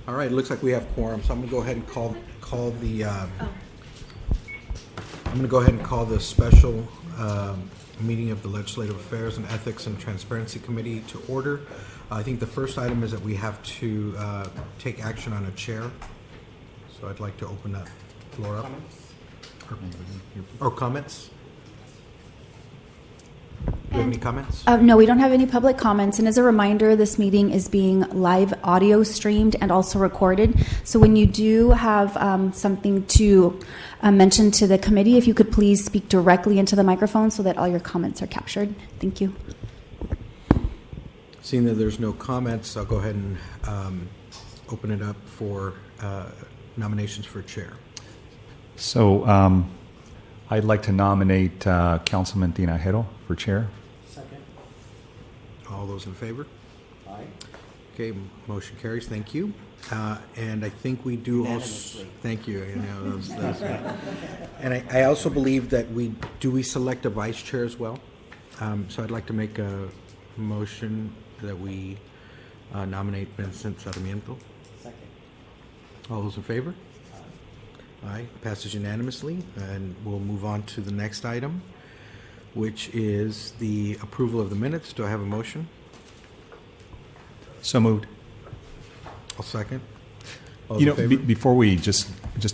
All right, it looks like we have quorum, so I'm going to go ahead and call the. I'm going to go ahead and call the special meeting of the Legislative Affairs and Ethics and Transparency Committee to order. I think the first item is that we have to take action on a chair. So I'd like to open that floor up. Or comments? Do you have any comments? No, we don't have any public comments. And as a reminder, this meeting is being live audio streamed and also recorded. So when you do have something to mention to the committee, if you could please speak directly into the microphone so that all your comments are captured. Thank you. Seeing that there's no comments, I'll go ahead and open it up for nominations for chair. So I'd like to nominate Councilman Tinajero for chair. Second. All those in favor? Aye. Okay, motion carries. Thank you. And I think we do also. Thank you. You know, those, and I also believe that we select a vice chair as well. So I'd like to make a motion that we nominate Vincent Sarmiento. Second. All those in favor? Aye. Passes unanimously, and we'll move on to the next item, which is the approval of the minutes. Do I have a motion? So moved. I'll second. All You those know, in favor? before we just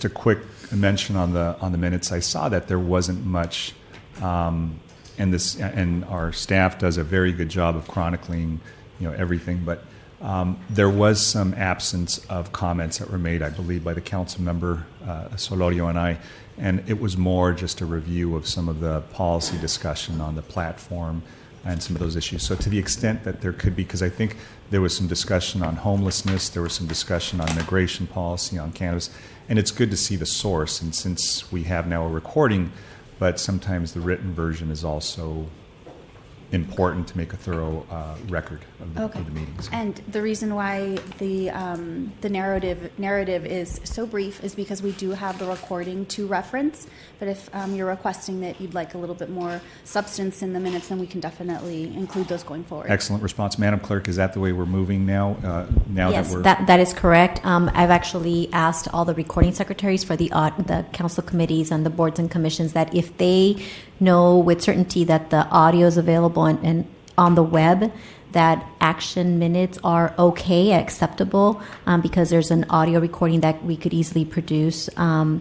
a quick mention on the minutes, I saw that there wasn't much, and our staff does a very good job of chronicling, everything, but. There was some absence of comments that were made, I believe, by the council member Solorio and I, and it was more just a review of some of the policy discussion on the platform and some of those issues. So to the extent that there could be, because I think there was some discussion on homelessness, there was some discussion on immigration policy, on cannabis, and it's good to see the source. And since we have now a recording, but sometimes the written version is also important to make a thorough record of the meetings. And the reason why the narrative is so brief is because we do have the recording to reference. But if you're requesting that you'd like a little bit more substance in the minutes, then we can definitely include those going forward. Excellent response. Madam Clerk, is that the way we're moving now? Yes, that we're... that is correct. I've actually asked all the recording secretaries for the council committees and the boards and commissions that if they know with certainty that the audio is available and on the web, that action minutes are okay, acceptable, because there's an audio recording that we could easily produce a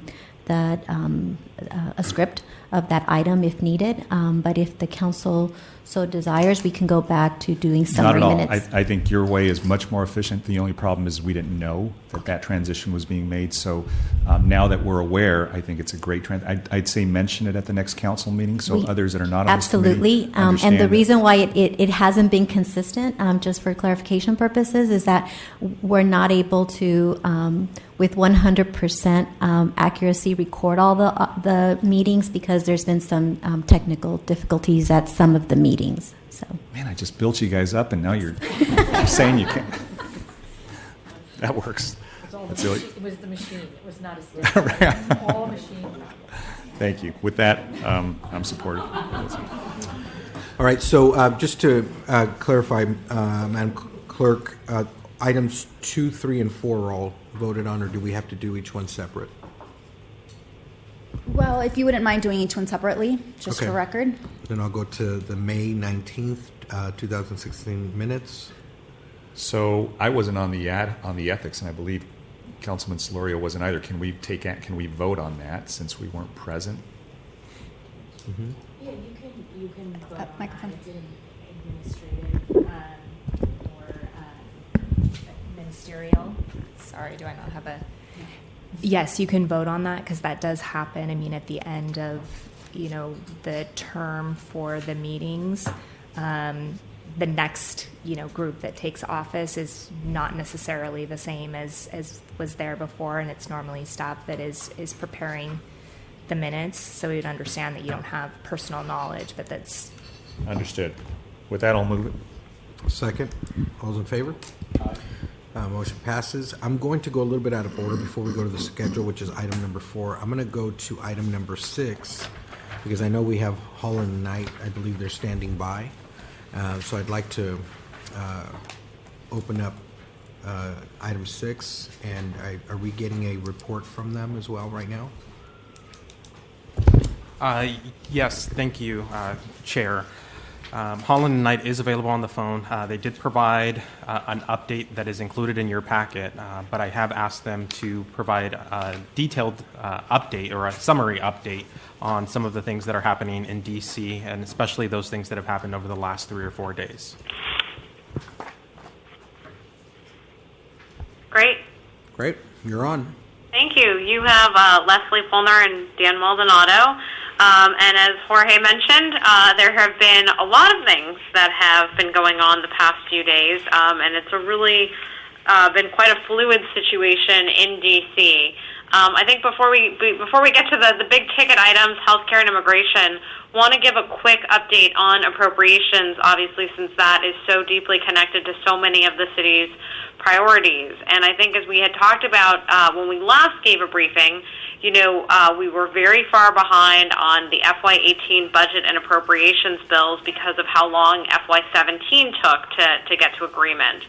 script of that item if needed. But if the council so desires, we can go back to doing summary minutes. Not at all. I think your way is much more efficient. The only problem is we didn't know that transition was being made. So now that we're aware, I think it's a great trend. I'd say mention it at the next council meeting so others that are not on this committee and the reason why it hasn't been consistent, just for clarification purposes, is that we're not able to with 100% accuracy record all the meetings because there's been some technical difficulties at some of the meetings. So, man, I just built you guys up, and now you're saying you can't. That works. It was the machine. It was not a staff. All machine. Thank you. With that, I'm supportive. All right, so just to clarify, Madam Clerk, items 2, 3, and 4 are all voted on, or do we have to do each one separate? Well, if you wouldn't mind doing each one separately, just for record. Then I'll go to the May 19th, 2016 minutes. So I wasn't on the ethics, and I believe Councilman Solorio wasn't either. Can we vote on that since we weren't present? Mm-hmm. Yeah, you can vote on microphone. that. It's an administrative or ministerial. Sorry, do I not have a... Yes, you can vote on that because that does happen. I mean, at the end of, the term for the meetings, the next, group that takes office is not necessarily the same as was there before, and it's normally staff that is preparing the minutes. So we would understand that you don't have personal knowledge, but that's... Understood. With that, I'll move it. Second. All those in favor? Aye. Motion passes. I'm going to go a little bit out of order before we go to the schedule, which is item number 4. I'm going to go to item number 6 because I know we have Holland Knight. I believe they're standing by. So I'd like to open up item 6, and are we getting a report from them as well right now? Yes, thank you, Chair. Holland and Knight is available on the phone. They did provide an update that is included in your packet, but I have asked them to provide a detailed update or a summary update on some of the things that are happening in D.C., and especially those things that have happened over the last 3 or 4 days. Great. You're on. Thank you. You have Leslie Fulner and Dan Maldonado. And as Jorge mentioned, there have been a lot of things that have been going on the past few days, and it's really been quite a fluid situation in D.C. I think before we get to the big ticket items, healthcare and immigration, want to give a quick update on appropriations, obviously, since that is so deeply connected to so many of the city's priorities. And I think as we had talked about when we last gave a briefing, we were very far behind on the FY18 budget and appropriations bills because of how long FY17 took to get to agreement.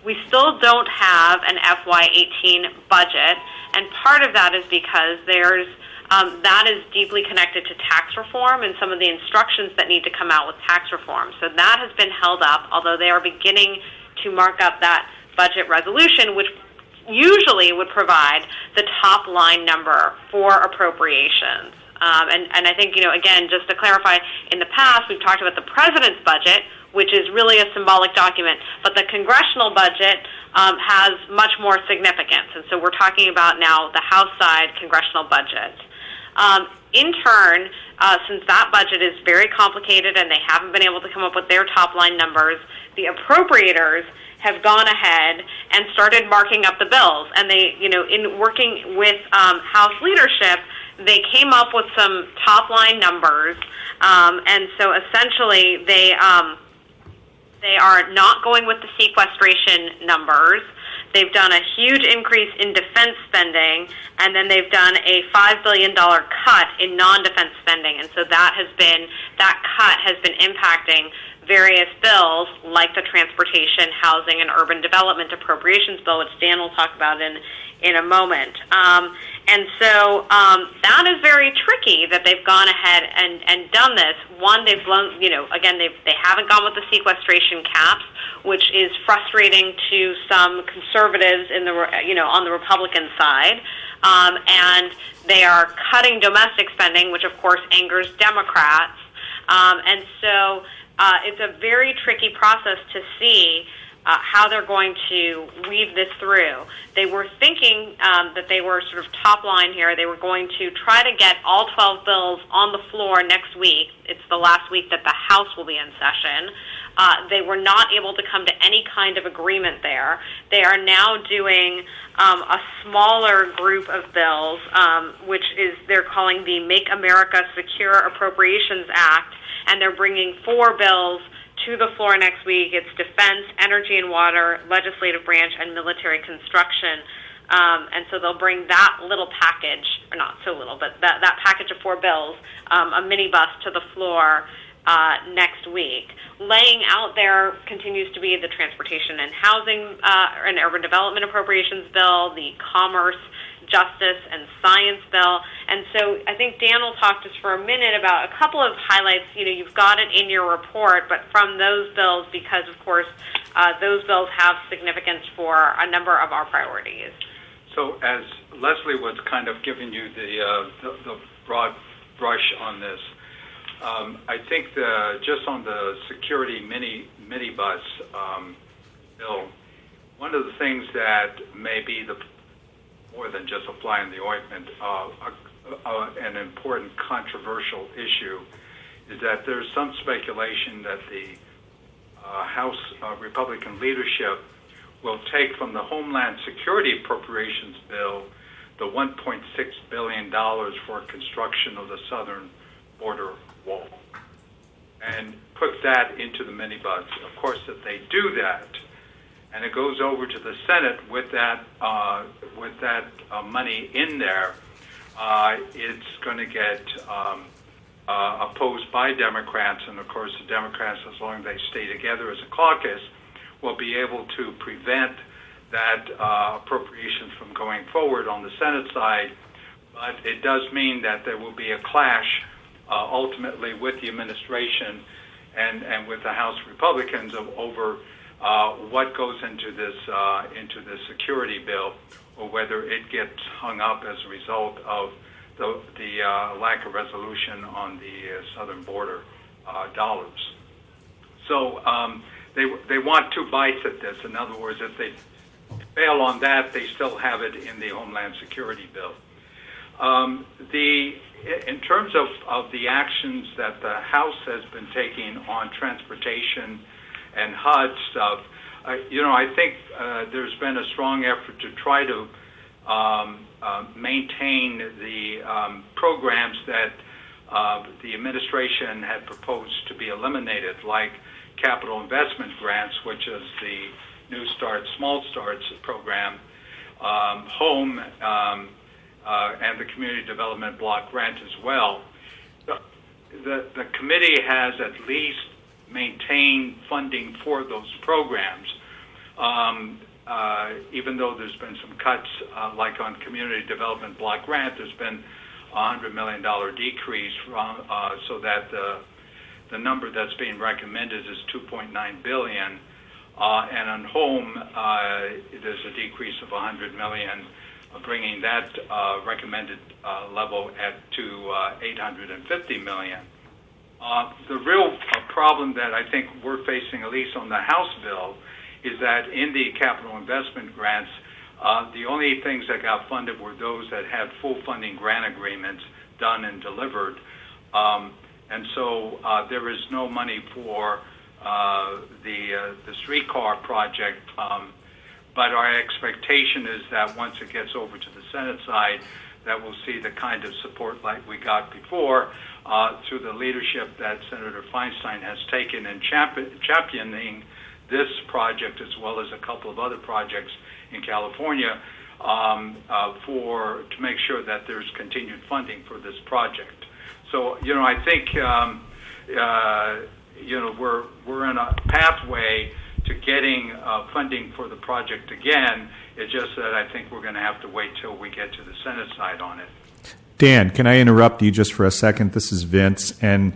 We still don't have an FY18 budget, and part of that is because that is deeply connected to tax reform and some of the instructions that need to come out with tax reform. So that has been held up, although they are beginning to mark up that budget resolution, which usually would provide the top line number for appropriations. And I think, again, just to clarify, in the past we've talked about the president's budget, which is really a symbolic document, but the congressional budget has much more significance. And so we're talking about now the House side congressional budget. In turn, since that budget is very complicated and they haven't been able to come up with their top line numbers, the appropriators have gone ahead and started marking up the bills. And they, in working with House leadership, they came up with some top line numbers. And so essentially they are not going with the sequestration numbers. They've done a huge increase in defense spending, and then they've done a $5 billion cut in non-defense spending. And so that cut has been impacting various bills like the Transportation, Housing, and Urban Development Appropriations Bill, which Dan will talk about in a moment. And so that is very tricky that they've gone ahead and done this. One, they've blown, again, they haven't gone with the sequestration caps, which is frustrating to some conservatives on the Republican side. And they are cutting domestic spending, which of course angers Democrats. And so it's a very tricky process to see how they're going to weave this through. They were thinking that they were sort of top line here. They were going to try to get all 12 bills on the floor next week. It's the last week that the House will be in session. They were not able to come to any kind of agreement there. They are now doing a smaller group of bills, which they're calling the Make America Secure Appropriations Act, and they're bringing 4 bills to the floor next week. It's defense, energy and water, legislative branch, and military construction. And so they'll bring that little package, or not so little, but that package of 4 bills, a minibus to the floor next week. Laying out there continues to be the Transportation and Housing and Urban Development Appropriations Bill, the Commerce, Justice, and Science Bill. And so I think Dan will talk just for a minute about a couple of highlights. You've got it in your report, but from those bills, because, of course, those bills have significance for a number of our priorities. So as Leslie was kind of giving you the broad brush on this, I think just on the security minibus bill, one of the things that may be more than just applying the ointment, an important controversial issue is that there's some speculation that the House Republican leadership will take from the Homeland Security Appropriations Bill the $1.6 billion for construction of the southern border wall and put that into the minibus. Of course, if they do that, and it goes over to the Senate with that money in there, it's going to get opposed by Democrats, and of course the Democrats, as long as they stay together as a caucus, will be able to prevent that appropriations from going forward on the Senate side. But it does mean that there will be a clash ultimately with the administration and with the House Republicans over what goes into this security bill, or whether it gets hung up as a result of the lack of resolution on the southern border dollars. So they want two bites at this. In other words, if they fail on that, they still have it in the Homeland Security bill. In terms of the actions that the House has been taking on transportation and HUD stuff, I think there's been a strong effort to try to maintain the programs that the administration had proposed to be eliminated, like capital investment grants, which is the New Start, Small Starts program, HOME, and the Community Development Block Grant as well. The committee has at least maintained funding for those programs, even though there's been some cuts, like on Community Development Block Grant, there's been a $100 million decrease so that the number that's being recommended is $2.9 billion. And on HOME, there's a decrease of $100 million, bringing that recommended level to $850 million. The real problem that I think we're facing, at least on the House bill, is that in the capital investment grants, the only things that got funded were those that had full funding grant agreements done and delivered. And so there is no money for the streetcar project, but our expectation is that once it gets over to the Senate side, that we'll see the kind of support like we got before through the leadership that Senator Feinstein has taken in championing this project, as well as a couple of other projects in California, to make sure that there's continued funding for this project. So, I think we're in a pathway to getting funding for the project again. It's just that I think we're going to have to wait till we get to the Senate side on it. Dan, can I interrupt you just for a second? This is Vince, and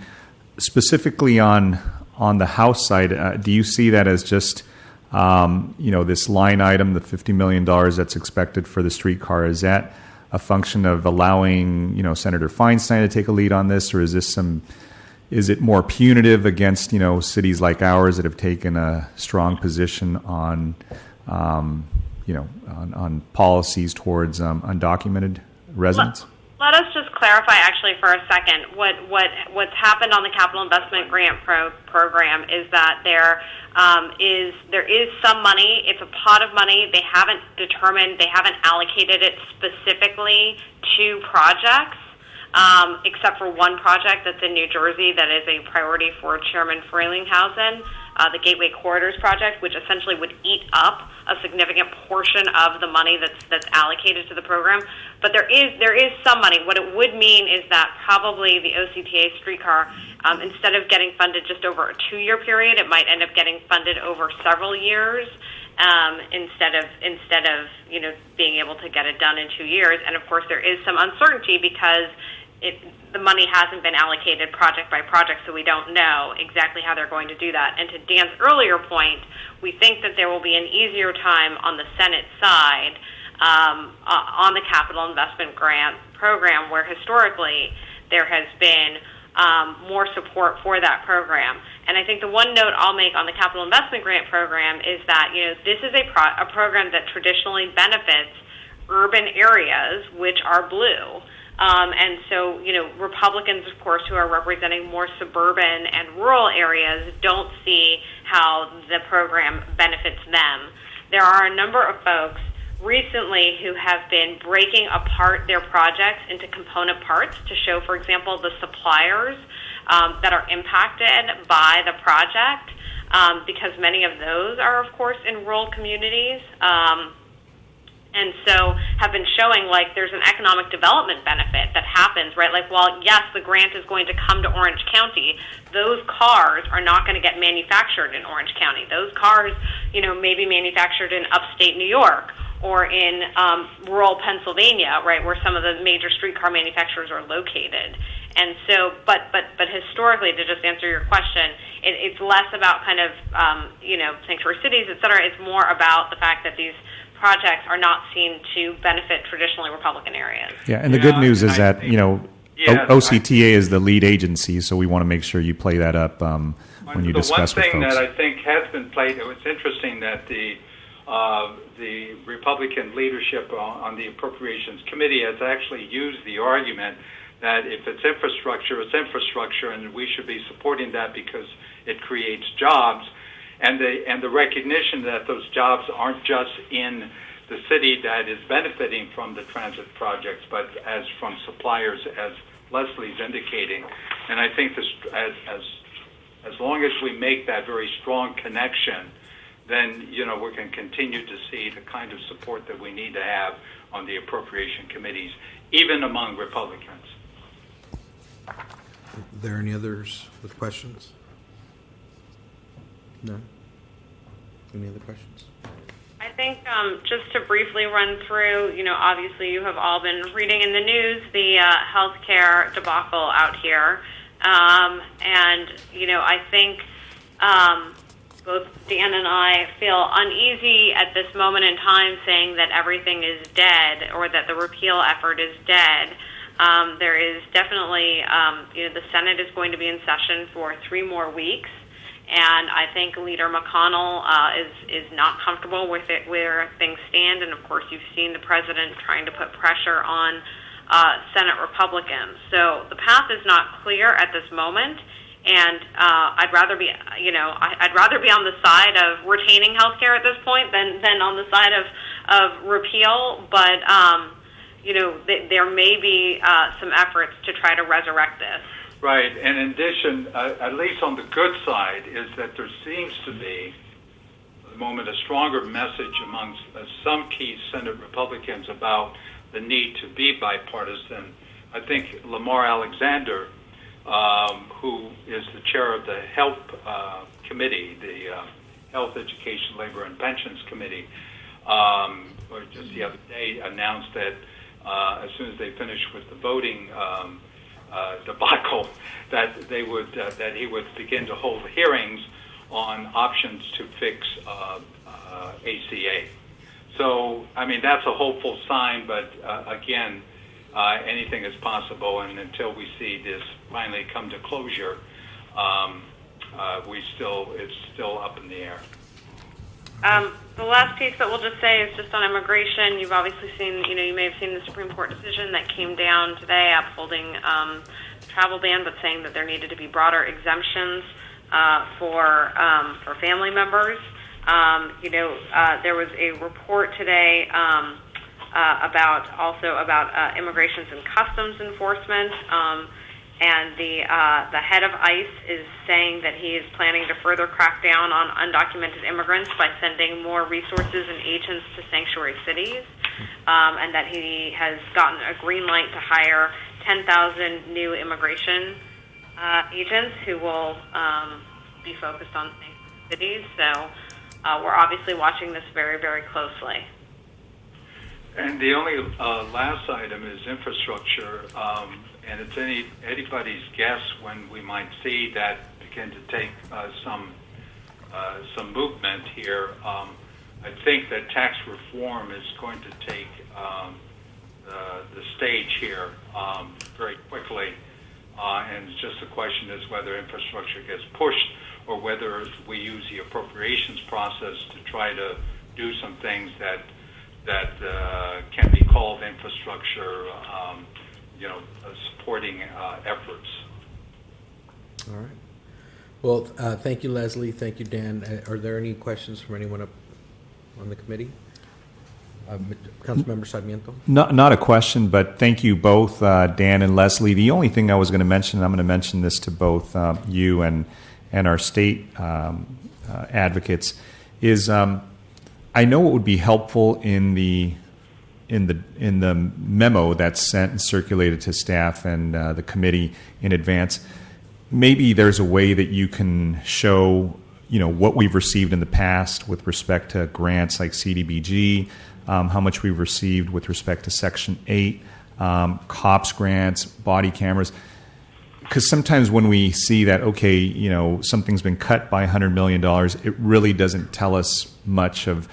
specifically on the House side, do you see that as just this line item, the $50 million that's expected for the streetcar? Is that a function of allowing Senator Feinstein to take a lead on this, or is it more punitive against cities like ours that have taken a strong position on on policies towards undocumented residents? Let us just clarify, actually, for a second. What's happened on the capital investment grant program is that there is some money. It's a pot of money. They haven't allocated it specifically to projects, except for one project that's in New Jersey that is a priority for Chairman Frelinghuysen, the Gateway Corridors project, which essentially would eat up a significant portion of the money that's allocated to the program. But there is some money. What it would mean is that probably the OCTA streetcar, instead of getting funded just over a 2-year period, it might end up getting funded over several years, instead of being able to get it done in 2 years. And of course, there is some uncertainty because the money hasn't been allocated project by project, so we don't know exactly how they're going to do that. And to Dan's earlier point, we think that there will be an easier time on the Senate side on the capital investment grant program, where historically there has been more support for that program. And I think the one note I'll make on the capital investment grant program is that this is a program that traditionally benefits urban areas, which are blue. And so, Republicans, of course, who are representing more suburban and rural areas don't see how the program benefits them. There are a number of folks recently who have been breaking apart their projects into component parts to show, for example, the suppliers that are impacted by the project, because many of those are, of course, in rural communities. And so have been showing like there's an economic development benefit that happens, right? Like, while yes, the grant is going to come to Orange County, those cars are not going to get manufactured in Orange County. Those cars, may be manufactured in upstate New York or in rural Pennsylvania, right, where some of the major streetcar manufacturers are located. And so, but historically, to just answer your question, it's less about kind of, sanctuary cities, et cetera. It's more about the fact that these projects are not seen to benefit traditionally Republican areas. Yeah, and the good news is that, OCTA is the lead agency, so we want to make sure you play that up when you discuss with folks. The one thing that I think has been played, it's interesting that the Republican leadership on the Appropriations Committee has actually used the argument that if it's infrastructure, and we should be supporting that because it creates jobs, and the recognition that those jobs aren't just in the city that is benefiting from the transit projects, but as from suppliers, as Leslie's indicating. And I think this, as long as we make that very strong connection, then we can continue to see the kind of support that we need to have on the appropriation committees, even among Republicans. Are there any others with questions? No? Any other questions? I think just to briefly run through, obviously you have all been reading in the news the healthcare debacle out here. And, I think both Dan and I feel uneasy at this moment in time saying that everything is dead or that the repeal effort is dead. There is definitely, the Senate is going to be in session for 3 more weeks. And I think Leader McConnell is not comfortable with it where things stand. And, of course, you've seen the president trying to put pressure on Senate Republicans. So the path is not clear at this moment. And I'd rather be, I'd rather be on the side of retaining health care at this point than on the side of repeal. But, there may be some efforts to try to resurrect this. Right, and in addition, at least on the good side, is that there seems to be, at the moment, a stronger message amongst some key Senate Republicans about the need to be bipartisan. I think Lamar Alexander, who is the chair of the Health Committee, the Health, Education, Labor, and Pensions Committee, or just the other day announced that as soon as they finish with the voting debacle, that he would begin to hold hearings on options to fix ACA. So, that's a hopeful sign, but again, anything is possible, and until we see this finally come to closure, it's still up in the air. The last piece that we'll just say is just on immigration. You've obviously seen, you may have seen the Supreme Court decision that came down today upholding the travel ban, but saying that there needed to be broader exemptions for family members. There was a report today about immigrations and customs enforcement. And the head of ICE is saying that he is planning to further crack down on undocumented immigrants by sending more resources and agents to sanctuary cities, and that he has gotten a green light to hire 10,000 new immigration agents who will be focused on sanctuary cities. So we're obviously watching this very, very closely. And the only last item is infrastructure. And it's anybody's guess when we might see that begin to take some movement here. I think that tax reform is going to take the stage here very quickly, and it's just the question is whether infrastructure gets pushed or whether we use the appropriations process to try to do some things that can be called infrastructure. Supporting efforts. All right. Well, thank you, Leslie. Thank you, Dan. Are there any questions from anyone up on the committee? Councilmember Sarmiento? Not a question, but thank you both, Dan and Leslie. The only thing I was going to mention, and I'm going to mention this to both you and our state advocates, is I know it would be helpful in the the memo that's sent and circulated to staff and the committee in advance, maybe there's a way that you can show, what we've received in the past with respect to grants like CDBG, how much we've received with respect to Section 8, COPS grants, body cameras. Because sometimes when we see that, something's been cut by $100 million, it really doesn't tell us much of,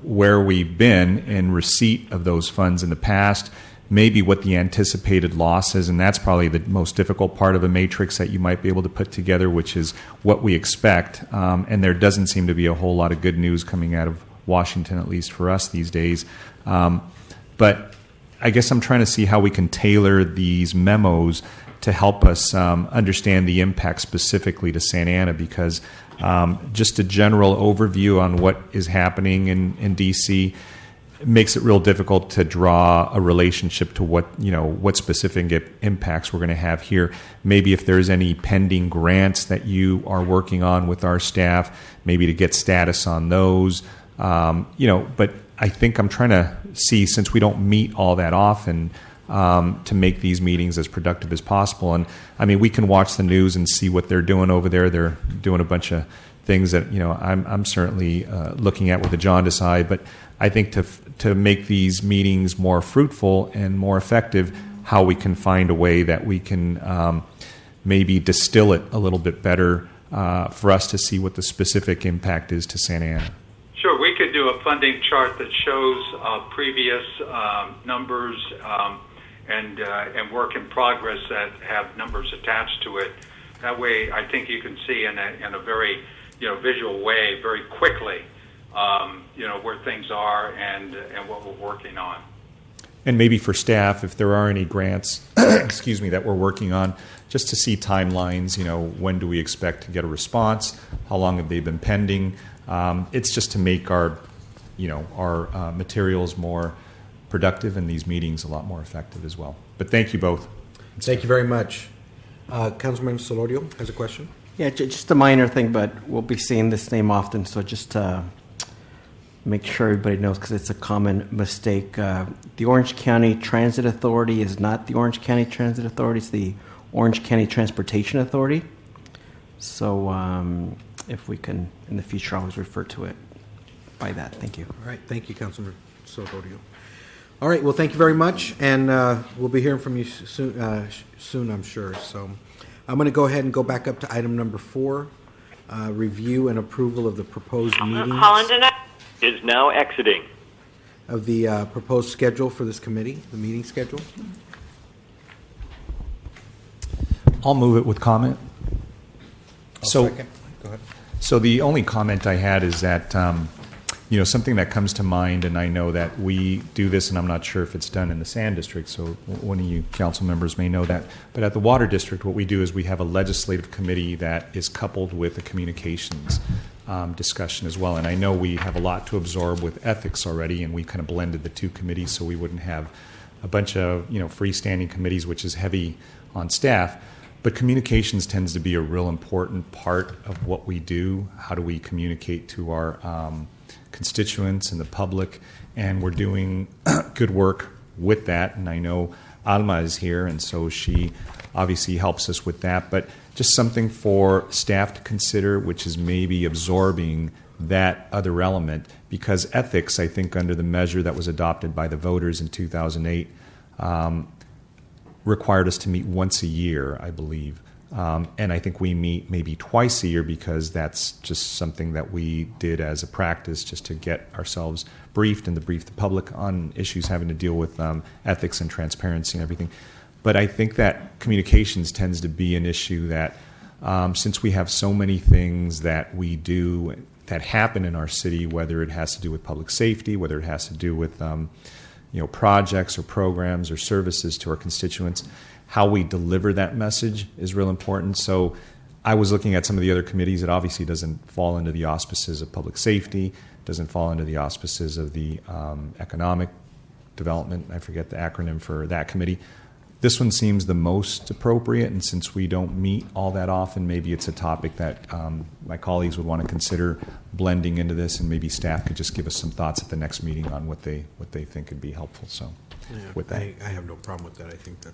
where we've been in receipt of those funds in the past, maybe what the anticipated loss is, and that's probably the most difficult part of a matrix that you might be able to put together, which is what we expect. And there doesn't seem to be a whole lot of good news coming out of Washington, at least for us these days. But I guess I'm trying to see how we can tailor these memos to help us understand the impact specifically to Santa Ana, because just a general overview on what is happening in D.C. makes it real difficult to draw a relationship to what specific impacts we're going to have here. Maybe if there's any pending grants that you are working on with our staff, maybe to get status on those. But I think I'm trying to see, since we don't meet all that often, to make these meetings as productive as possible. And I mean, we can watch the news and see what they're doing over there. They're doing a bunch of things that I'm certainly looking at with a jaundiced eye. But I think to make these meetings more fruitful and more effective, how we can find a way that we can maybe distill it a little bit better for us to see what the specific impact is to Santa Ana. Sure, we could do a funding chart that shows previous numbers and work in progress that have numbers attached to it. That way, I think you can see in a very visual way, very quickly, where things are and what we're working on. And maybe for staff, if there are any grants, that we're working on, just to see timelines. When do we expect to get a response? How long have they been pending? It's just to make our materials more productive and these meetings a lot more effective as well. But thank you both. Thank you very much. Councilman Solorio has a question. Yeah, just a minor thing, but we'll be seeing this name often, so just to make sure everybody knows, because it's a common mistake. The Orange County Transit Authority is not the Orange County Transit Authority, it's the Orange County Transportation Authority. So if we can, in the future, always refer to it by that. Thank you. All right. Thank you, Councilman Solorio. All right. Well, thank you very much, and we'll be hearing from you soon, I'm sure. So I'm going to go ahead and go back up to item number 4, review and approval of the proposed meetings. Holland is now exiting. Of the proposed schedule for this committee, the meeting schedule. I'll move it with comment. Second. Go ahead. So the only comment I had is that, something that comes to mind, and I know that we do this, and I'm not sure if it's done in the Sand District, so one of you council members may know that. But at the Water District, what we do is we have a legislative committee that is coupled with a communications discussion as well. And I know we have a lot to absorb with ethics already, and we kind of blended the two committees so we wouldn't have a bunch of freestanding committees, which is heavy on staff. But communications tends to be a real important part of what we do. How do we communicate to our constituents and the public? And we're doing good work with that. And I know Alma is here, and so she obviously helps us with that. But just something for staff to consider, which is maybe absorbing that other element. Because ethics, I think, under the measure that was adopted by the voters in 2008, required us to meet once a year, I believe. And I think we meet maybe twice a year because that's just something that we did as a practice just to get ourselves briefed and to brief the public on issues having to deal with ethics and transparency and everything. But I think that communications tends to be an issue that since we have so many things that we do that happen in our city, whether it has to do with public safety, whether it has to do with projects or programs or services to our constituents, how we deliver that message is real important. So I was looking at some of the other committees. It obviously doesn't fall into the auspices of public safety, doesn't fall into the auspices of the economic development. I forget the acronym for that committee. This one seems the most appropriate, and since we don't meet all that often, maybe it's a topic that my colleagues would want to consider blending into this, and maybe staff could just give us some thoughts at the next meeting on what they think would be helpful. So, with that, I have no problem with that. I think that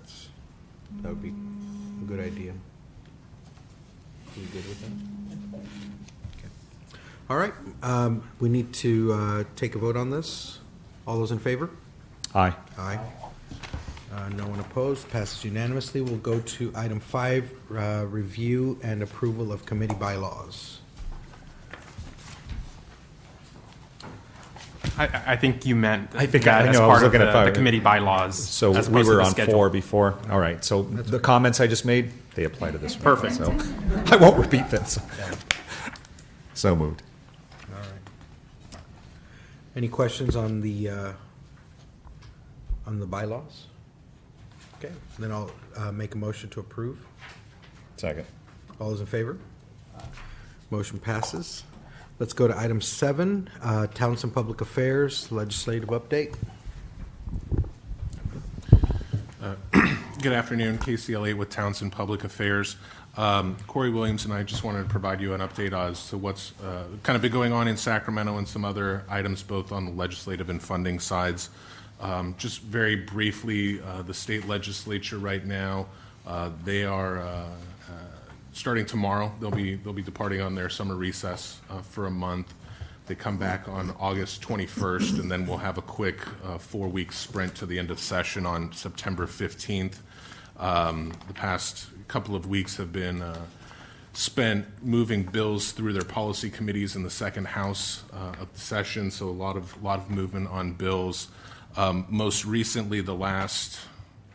would be a good idea. Are you good with that? Okay. All right. We need to take a vote on this. All those in favor? aye. Aye. No one opposed. Passes unanimously. We'll go to item 5, review and approval of committee bylaws. I think you meant I think that I as know, I was part of looking at the committee bylaws. So as we opposed to were the on schedule. 4 before. All right. So the comments I just made, they apply to this one. Perfect. So I won't repeat this. So moved. All right. Any questions on the bylaws? Okay, then I'll make a motion to approve. Second. All those in favor? Motion passes. Let's go to item 7, Townsend Public Affairs, legislative update. Good afternoon, KCLA with Townsend Public Affairs. Corey Williams and I just wanted to provide you an update as to what's kind of been going on in Sacramento and some other items both on the legislative and funding sides. Just very briefly, the state legislature right now, they are starting tomorrow. They'll be departing on their summer recess for a month. They come back on August 21st, and then we'll have a quick 4-week sprint to the end of session on September 15th. The past couple of weeks have been spent moving bills through their policy committees in the second house of the session, so a lot of movement on bills. Most recently, the last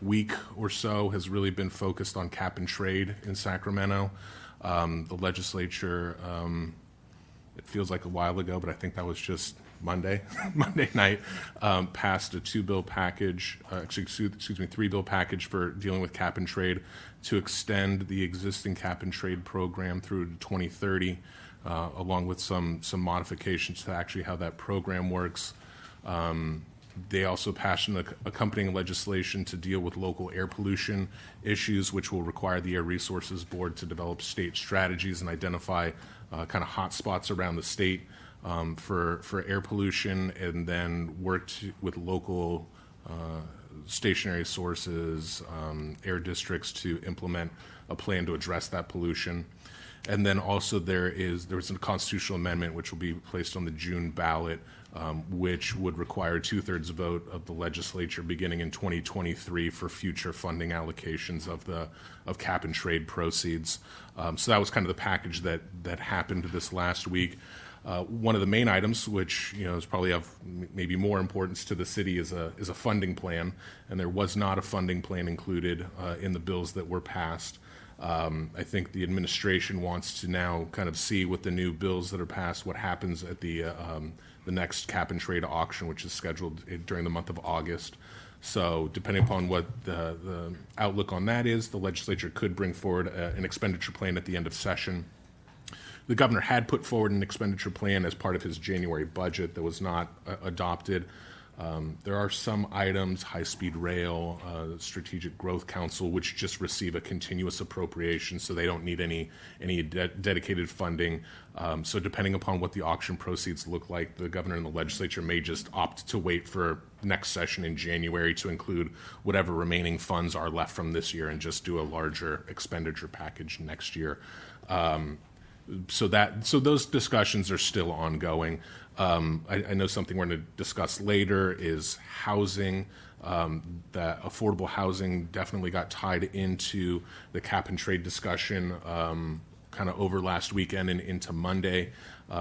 week or so has really been focused on cap and trade in Sacramento. The legislature, it feels like a while ago, but I think that was just Monday night, passed a 2-bill package, excuse me, 3-bill package for dealing with cap and trade to extend the existing cap and trade program through to 2030, along with some modifications to actually how that program works. They also passed an accompanying legislation to deal with local air pollution issues, which will require the Air Resources Board to develop state strategies and identify kind of hot spots around the state for air pollution, and then work with local stationary sources, air districts to implement a plan to address that pollution. And then also there was a constitutional amendment which will be placed on the June ballot, which would require 2/3 vote of the legislature beginning in 2023 for future funding allocations of cap and trade proceeds. So that was kind of the package that happened this last week. One of the main items, which is probably of maybe more importance to the city, is a funding plan, and there was not a funding plan included in the bills that were passed. I think the administration wants to now kind of see with the new bills that are passed what happens at the next cap and trade auction, which is scheduled during the month of August. So depending upon what the outlook on that is, the legislature could bring forward an expenditure plan at the end of session. The governor had put forward an expenditure plan as part of his January budget that was not adopted. There are some items, high-speed rail, Strategic Growth Council, which just receive a continuous appropriation, so they don't need any dedicated funding. So depending upon what the auction proceeds look like, the governor and the legislature may just opt to wait for next session in January to include whatever remaining funds are left from this year and just do a larger expenditure package next year. So those discussions are still ongoing. I know something we're going to discuss later is housing. That affordable housing definitely got tied into the cap and trade discussion kind of over last weekend and into Monday.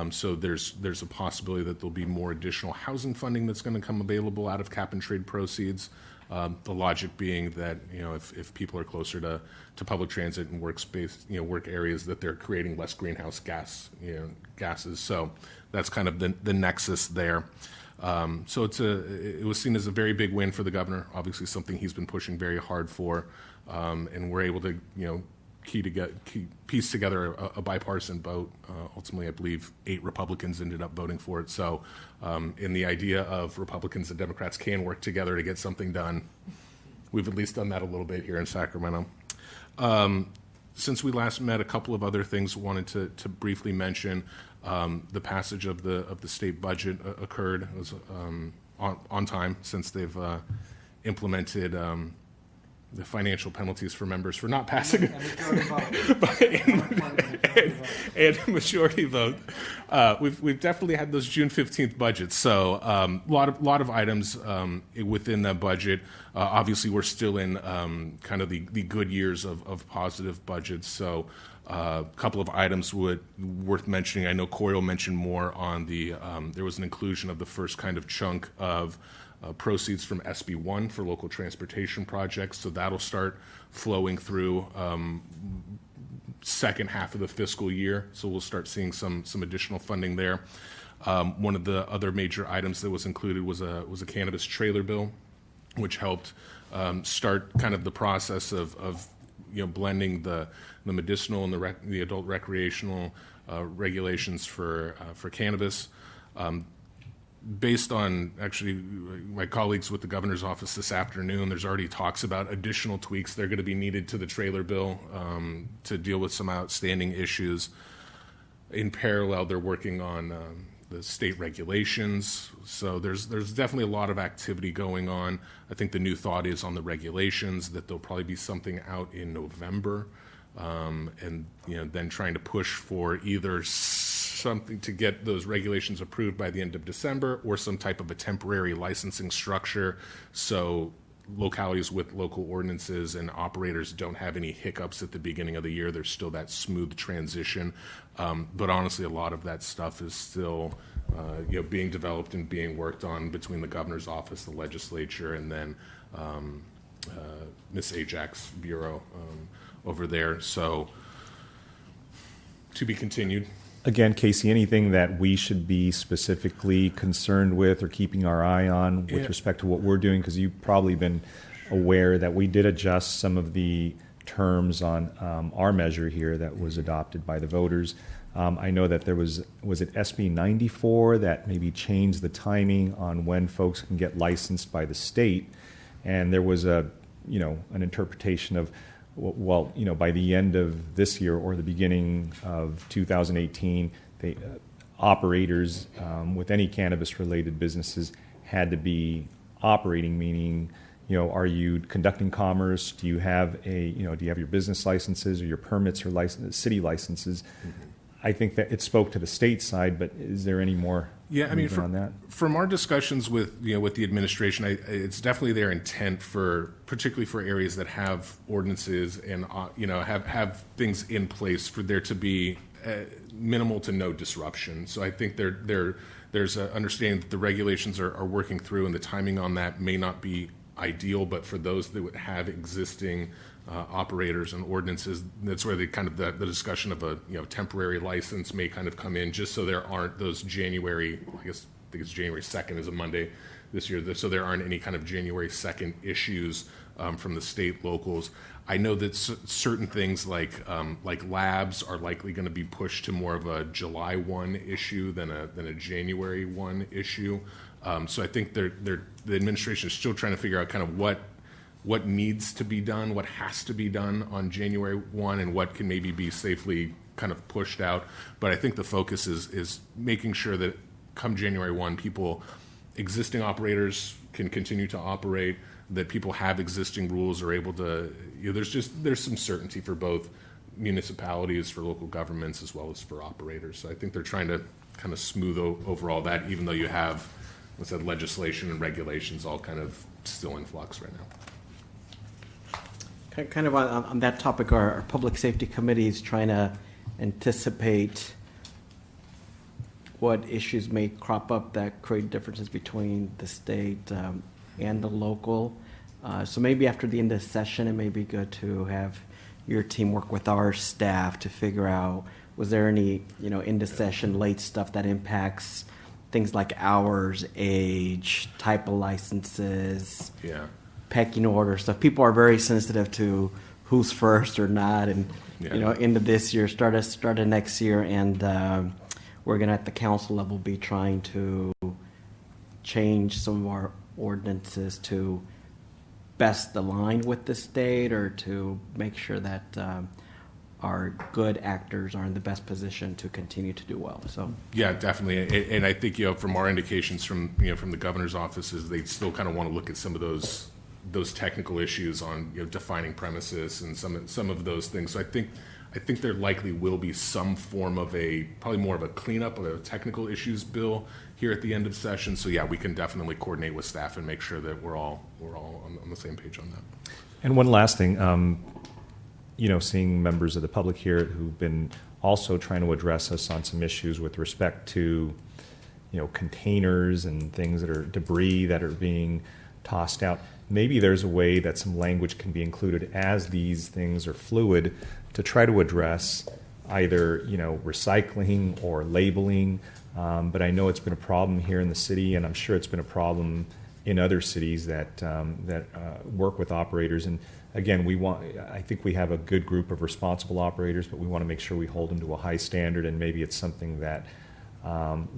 So there's a possibility that there'll be more additional housing funding that's going to come available out of cap and trade proceeds. The logic being that if people are closer to public transit and workspace, work areas, that they're creating less greenhouse gases. So that's kind of the nexus there. So it was seen as a very big win for the governor. Obviously, something he's been pushing very hard for, and we're able to piece together a bipartisan vote. Ultimately, I believe 8 Republicans ended up voting for it. So in the idea of Republicans and Democrats can work together to get something done, we've at least done that a little bit here in Sacramento. Since we last met, a couple of other things wanted to briefly mention. The passage of the state budget occurred. It was on time, since they've implemented the financial penalties for members for not passing and majority vote. We've definitely had those June 15th budgets. So a lot of items within that budget. Obviously, we're still in kind of the good years of positive budgets. So a couple of items worth mentioning. I know Corey will mention more on the. There was an inclusion of the first kind of chunk of proceeds from SB1 for local transportation projects. So that'll start flowing through second half of the fiscal year. So we'll start seeing some additional funding there. One of the other major items that was included was a cannabis trailer bill, which helped start kind of the process of blending the medicinal and the adult recreational regulations for cannabis. Based on actually my colleagues with the governor's office this afternoon, there's already talks about additional tweaks that are going to be needed to the trailer bill to deal with some outstanding issues. In parallel, they're working on the state regulations. So there's definitely a lot of activity going on. I think the new thought is on the regulations that there'll probably be something out in November, and then trying to push for either something to get those regulations approved by the end of December, or some type of a temporary licensing structure so localities with local ordinances and operators don't have any hiccups at the beginning of the year. There's still that smooth transition. But honestly, a lot of that stuff is still being developed and being worked on between the governor's office, the legislature, and then Ms. Ajax's bureau over there. So to be continued. Again, Casey, anything that we should be specifically concerned with or keeping our eye on with respect to what we're doing? Because you've probably been aware that we did adjust some of the terms on our measure here that was adopted by the voters. I know that there was it SB 94 that maybe changed the timing on when folks can get licensed by the state, and there was an interpretation of, well, by the end of this year or the beginning of 2018, operators with any cannabis-related businesses had to be operating, meaning, are you conducting commerce? Do you have do you have your business licenses or your permits or city licenses? Mm-hmm. I think that it spoke to the state side, but is there any more? Yeah, I mean, on that? From our discussions with the administration, it's definitely their intent particularly for areas that have ordinances and have things in place for there to be minimal to no disruption. So I think there's an understanding that the regulations are working through, and the timing on that may not be ideal, but for those that would have existing operators and ordinances, that's where the discussion of a temporary license may kind of come in, just so there aren't those January, I think it's January 2nd is a Monday this year, so there aren't any kind of January 2nd issues from the state locals. I know that certain things like labs are likely going to be pushed to more of a July 1 issue than a January 1 issue. So I think the administration is still trying to figure out kind of what needs to be done, what has to be done on January 1, and what can maybe be safely kind of pushed out. But I think the focus is making sure that come January 1, existing operators can continue to operate, that people have existing rules, are able to, there's some certainty for both municipalities, for local governments, as well as for operators. So I think they're trying to kind of smooth over all that, even though you have, what's that, legislation and regulations all kind of still in flux right now. Kind of on that topic, our public safety committee is trying to anticipate what issues may crop up that create differences between the state and the local. So maybe after the end of the session, it may be good to have your team work with our staff to figure out, was there any end of session late stuff that impacts things like hours, age, type of licenses, pecking order stuff. People are very sensitive to who's first or not, and end of this year, start of next year, and we're going to at the council level be trying to change some of our ordinances to best align with the state or to make sure that our good actors are in the best position to continue to do well. So yeah, definitely. And I think, from our indications from the governor's office is they still kind of want to look at some of those technical issues on defining premises and some of those things. So I think there likely will be some form of probably more of a cleanup of a technical issues bill here at the end of session. So yeah, we can definitely coordinate with staff and make sure that we're all on the same page on that. And one last thing, seeing members of the public here who've been also trying to address us on some issues with respect to, containers and things that are debris that are being tossed out. Maybe there's a way that some language can be included as these things are fluid to try to address either, recycling or labeling. But I know it's been a problem here in the city, and I'm sure it's been a problem in other cities that work with operators. And again, I think we have a good group of responsible operators, but we want to make sure we hold them to a high standard. And maybe it's something that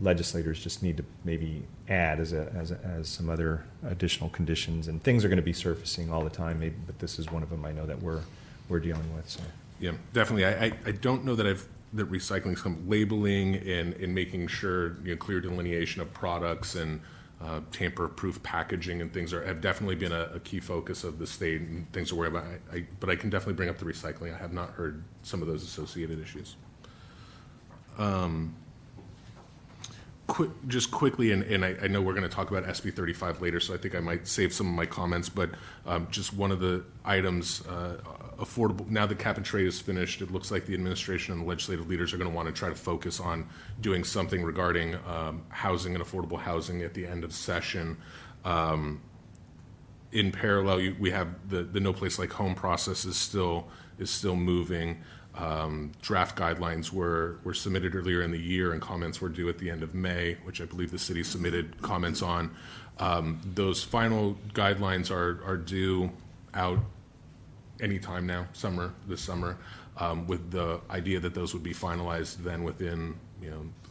legislators just need to maybe add as some other additional conditions. And things are going to be surfacing all the time, but this is one of them I know that we're dealing with. So. Yeah, definitely. I don't know that that recycling is labeling and making sure clear delineation of products and tamper-proof packaging and things have definitely been a key focus of the state and things to worry about. But I can definitely bring up the recycling. I have not heard some of those associated issues. Just quickly, and I know we're going to talk about SB 35 later, so I think I might save some of my comments, but just one of the items, affordable, now that cap and trade is finished, it looks like the administration and the legislative leaders are going to want to try to focus on doing something regarding housing and affordable housing at the end of session. In parallel, we have the No Place Like Home process is still moving. Draft guidelines were submitted earlier in the year, and comments were due at the end of May, which I believe the city submitted comments on. Those final guidelines are due out anytime now, this summer, with the idea that those would be finalized then within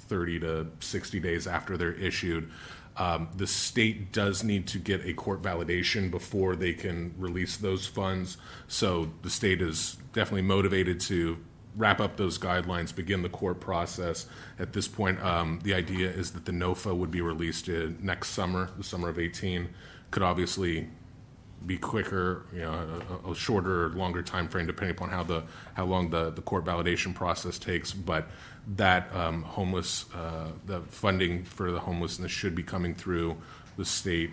30 to 60 days after they're issued. The state does need to get a court validation before they can release those funds. So the state is definitely motivated to wrap up those guidelines, begin the court process. At this point, the idea is that the NOFA would be released next summer, the summer of 2018. Could obviously be quicker, a shorter or longer time frame, depending upon how long the court validation process takes. But that the funding for the homelessness should be coming through the state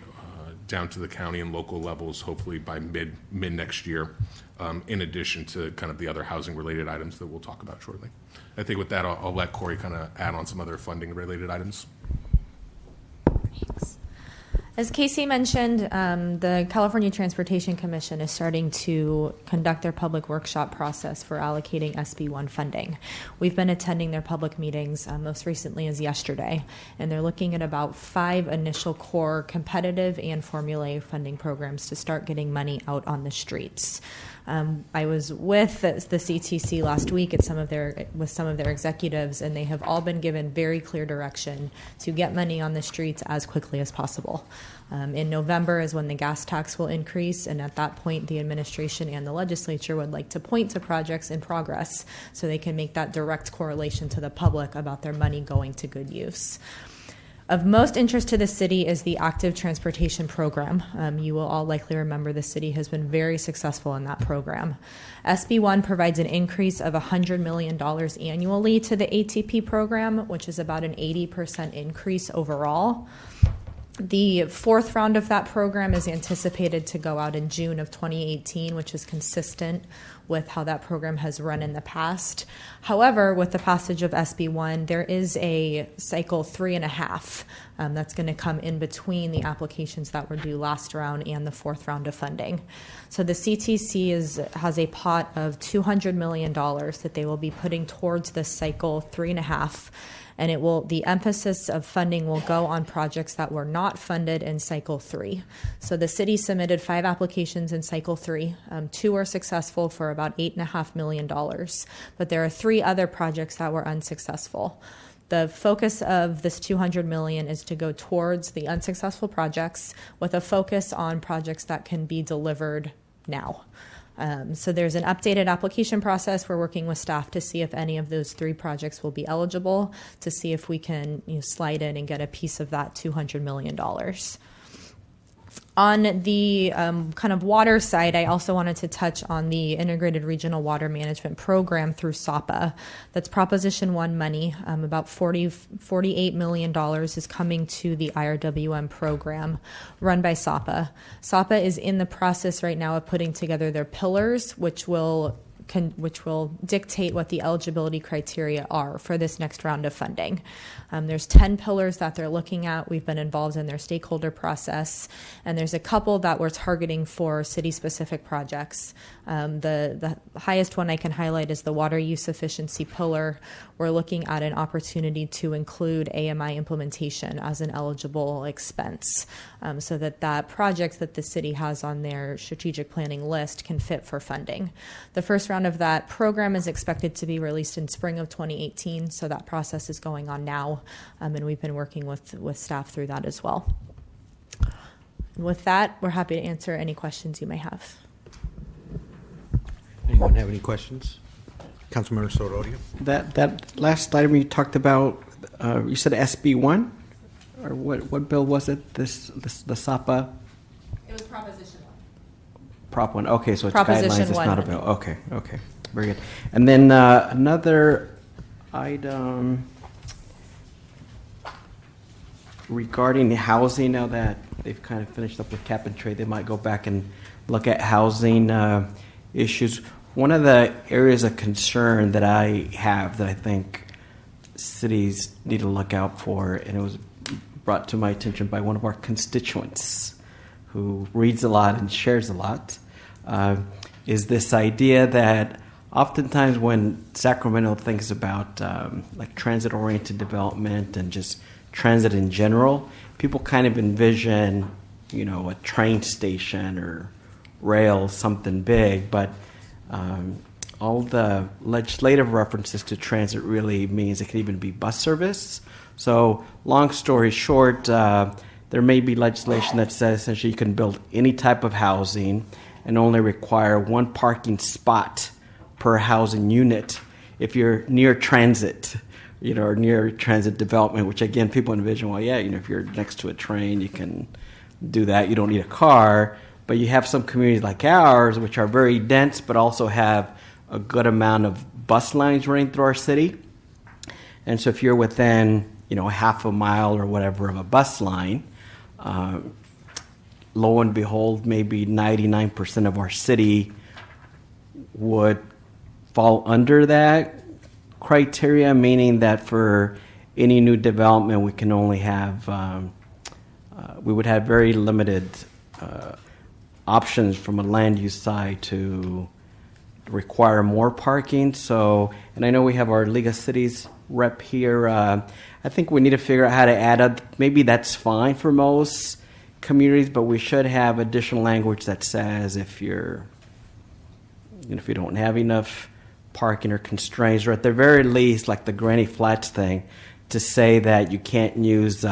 down to the county and local levels, hopefully by mid next year. In addition to kind of the other housing related items that we'll talk about shortly. I think with that, I'll let Corey kind of add on some other funding related items. Thanks. As Casey mentioned, the California Transportation Commission is starting to conduct their public workshop process for allocating SB1 funding. We've been attending their public meetings, most recently as yesterday, and they're looking at about 5 initial core competitive and formula funding programs to start getting money out on the streets. I was with the CTC last week with some of their executives, and they have all been given very clear direction to get money on the streets as quickly as possible. In November is when the gas tax will increase, and at that point, the administration and the legislature would like to point to projects in progress so they can make that direct correlation to the public about their money going to good use. Of most interest to the city is the Active Transportation Program. You will all likely remember the city has been very successful in that program. SB1 provides an increase of $100 million annually to the ATP program, which is about an 80% increase overall. The 4th round of that program is anticipated to go out in June of 2018, which is consistent with how that program has run in the past. However, with the passage of SB1, there is a cycle 3.5 that's going to come in between the applications that were due last round and the 4th round of funding. So the CTC has a pot of $200 million that they will be putting towards this cycle 3.5. And the emphasis of funding will go on projects that were not funded in Cycle 3. So the city submitted 5 applications in Cycle 3. 2 were successful for about $8.5 million. But there are 3 other projects that were unsuccessful. The focus of this $200 million is to go towards the unsuccessful projects with a focus on projects that can be delivered now. So there's an updated application process. We're working with staff to see if any of those 3 projects will be eligible, to see if we can slide in and get a piece of that $200 million. On the kind of water side, I also wanted to touch on the Integrated Regional Water Management Program through SAPA. That's Proposition 1 money. About $48 million is coming to the IRWM program run by SAPA. SAPA is in the process right now of putting together their pillars, which will dictate what the eligibility criteria are for this next round of funding. There's 10 pillars that they're looking at. We've been involved in their stakeholder process, and there's a couple that we're targeting for city-specific projects. The highest one I can highlight is the water use efficiency pillar. We're looking at an opportunity to include AMI implementation as an eligible expense, so that project that the city has on their strategic planning list can fit for funding. The first round of that program is expected to be released in spring of 2018, so that process is going on now, and we've been working with staff through that as well. With that, we're happy to answer any questions you may have. Anyone have any questions? Councilmember Sororio? That last item you talked about, you said SB1? Or what bill was it? The SAPA? It was Proposition 1. Prop 1. Okay, so it's Proposition guidelines, it's 1. not a bill. Okay. Very good. And then another item regarding the housing, now that they've kind of finished up with cap and trade, they might go back and look at housing issues. One of the areas of concern that I have that I think cities need to look out for, and it was brought to my attention by one of our constituents who reads a lot and shares a lot, is this idea that oftentimes when Sacramento thinks about like transit-oriented development and just transit in general, people kind of envision, a train station or rail, something big, but all the legislative references to transit really means it could even be bus service. So long story short, there may be legislation that says essentially you can build any type of housing and only require 1 parking spot per housing unit if you're near transit, or near transit development, which again, people envision, well, yeah, if you're next to a train, you can do that. You don't need a car. But you have some communities like ours, which are very dense, but also have a good amount of bus lines running through our city. And so if you're within, half a mile or whatever of a bus line, lo and behold, maybe 99% of our city would fall under that criteria, meaning that for any new development, we can only have, we would have very limited options from a land use side to require more parking. So, and I know we have our League of Cities rep here. I think we need to figure out how to add up. Maybe that's fine for most communities, but we should have additional language that says if you don't have enough parking or constraints, or at the very least, like the Granny Flats thing, to say that you can't use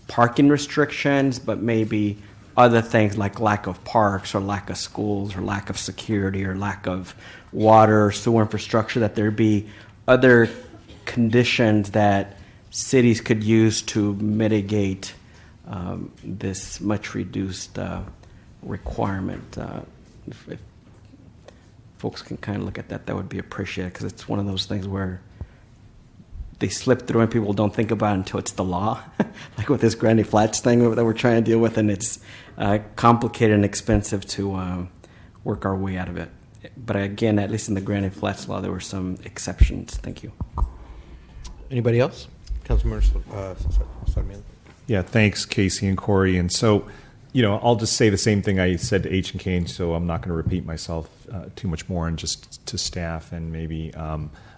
parking restrictions, but maybe other things like lack of parks or lack of schools or lack of security or lack of water or sewer infrastructure, that there be other conditions that cities could use to mitigate this much reduced requirement. If folks can kind of look at that, that would be appreciated, because it's one of those things where they slip through and people don't think about it until it's the law, like with this Granny Flats thing that we're trying to deal with, and it's complicated and expensive to work our way out of it. But again, at least in the Granny Flats law, there were some exceptions. Thank you. Anybody else? Councilmember Sarmiento. Yeah, thanks, Casey and Corey. And so, I'll just say the same thing I said to H&K, so I'm not going to repeat myself too much more, and just to staff and maybe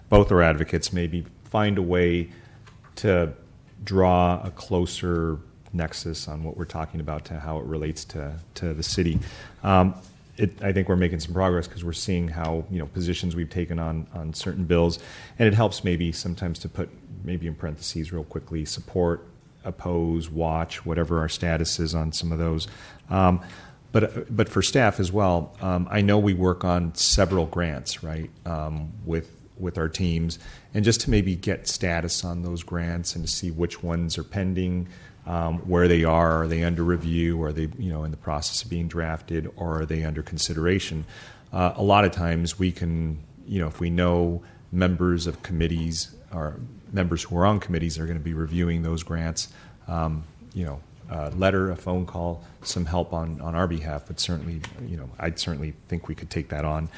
both are advocates, maybe find a way to draw a closer nexus on what we're talking about to how it relates to the city. I think we're making some progress because we're seeing how positions we've taken on certain bills, and it helps maybe sometimes to put maybe in parentheses real quickly support, oppose, watch, whatever our status is on some of those. But for staff as well, I know we work on several grants, right, with our teams, and just to maybe get status on those grants and to see which ones are pending, where they are they under review, are they in the process of being drafted, or are they under consideration? A lot of times we can, if we know members of committees or members who are on committees are going to be reviewing those grants, a letter, a phone call, some help on our behalf, but certainly, I'd certainly think we could take that on.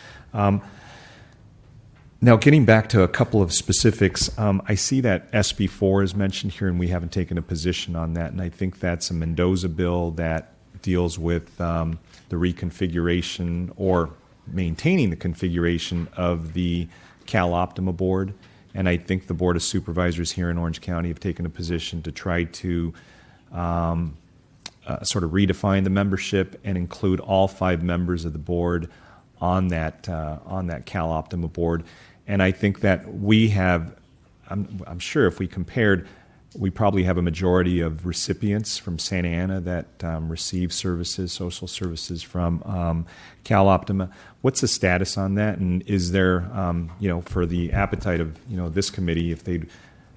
Now, getting back to a couple of specifics, I see that SB4 is mentioned here, and we haven't taken a position on that, and I think that's a Mendoza bill that deals with the reconfiguration or maintaining the configuration of the Cal Optima board, and I think the Board of Supervisors here in Orange County have taken a position to try to sort of redefine the membership and include all 5 members of the board on that Cal Optima board. And I think that we have, I'm sure if we compared, we probably have a majority of recipients from Santa Ana that receive services, social services from Cal Optima. What's the status on that? And is there, for the appetite of this committee,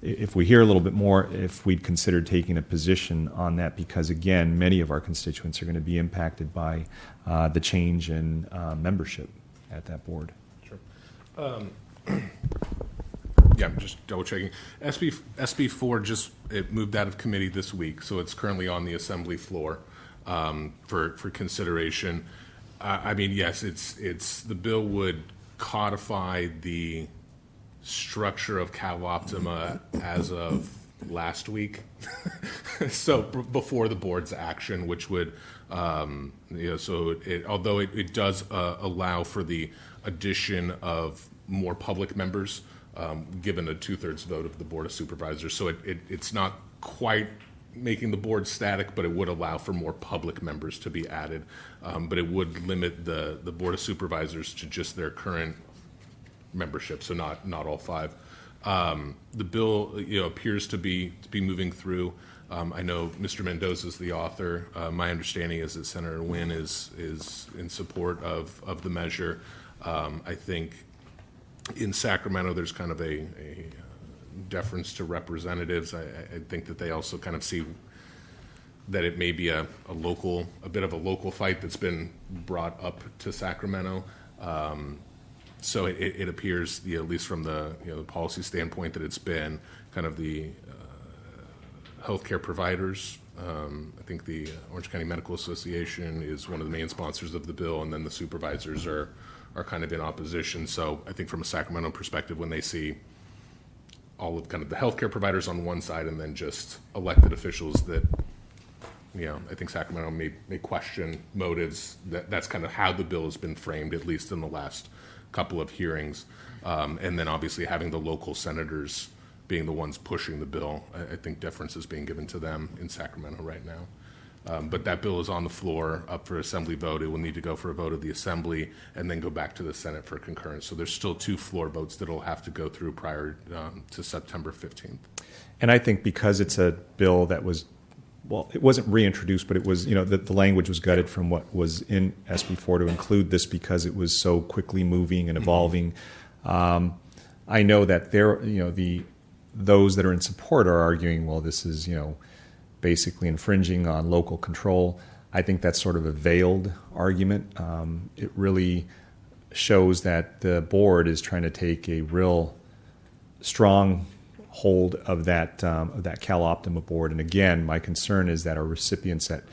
if we hear a little bit more, if we'd consider taking a position on that, because again, many of our constituents are going to be impacted by the change in membership at that board. Sure. Yeah, I'm just double checking. SB4 it moved out of committee this week, so it's currently on the assembly floor for consideration. I mean, yes, it's the bill would codify the structure of Cal Optima as of last week, so before the board's action, which would, so although it does allow for the addition of more public members, given a 2/3 vote of the Board of Supervisors, so it's not quite making the board static, but it would allow for more public members to be added, but it would limit the Board of Supervisors to just their current membership, so not all 5. The bill appears to be moving through. I know Mr. Mendoza is the author. My understanding is that Senator Nguyen is in support of the measure. I think in Sacramento there's kind of a deference to representatives. I think that they also kind of see that it may be a bit of a local fight that's been brought up to Sacramento. So it appears, at least from the the policy standpoint, that it's been kind of the healthcare providers. I think the Orange County Medical Association is one of the main sponsors of the bill, and then the supervisors are kind of in opposition. So I think from a Sacramento perspective, when they see all of kind of the healthcare providers on one side and then just elected officials, that I think Sacramento may question motives. That's kind of how the bill has been framed, at least in the last couple of hearings, and then obviously having the local senators being the ones pushing the bill. I think deference is being given to them in Sacramento right now. But that bill is on the floor, up for assembly vote. It will need to go for a vote of the assembly and then go back to the Senate for concurrence. So there's still 2 floor votes that will have to go through prior to September 15th. And I think because it's a bill that was, well, it wasn't reintroduced, but it was, the language was gutted from what was in SB4 to include this because it was so quickly moving and evolving. I know that those that are in support are arguing, well, this is, basically infringing on local control. I think that's sort of a veiled argument. It really shows that the board is trying to take a real strong hold of that Cal Optima board. And again, my concern is that our recipients, that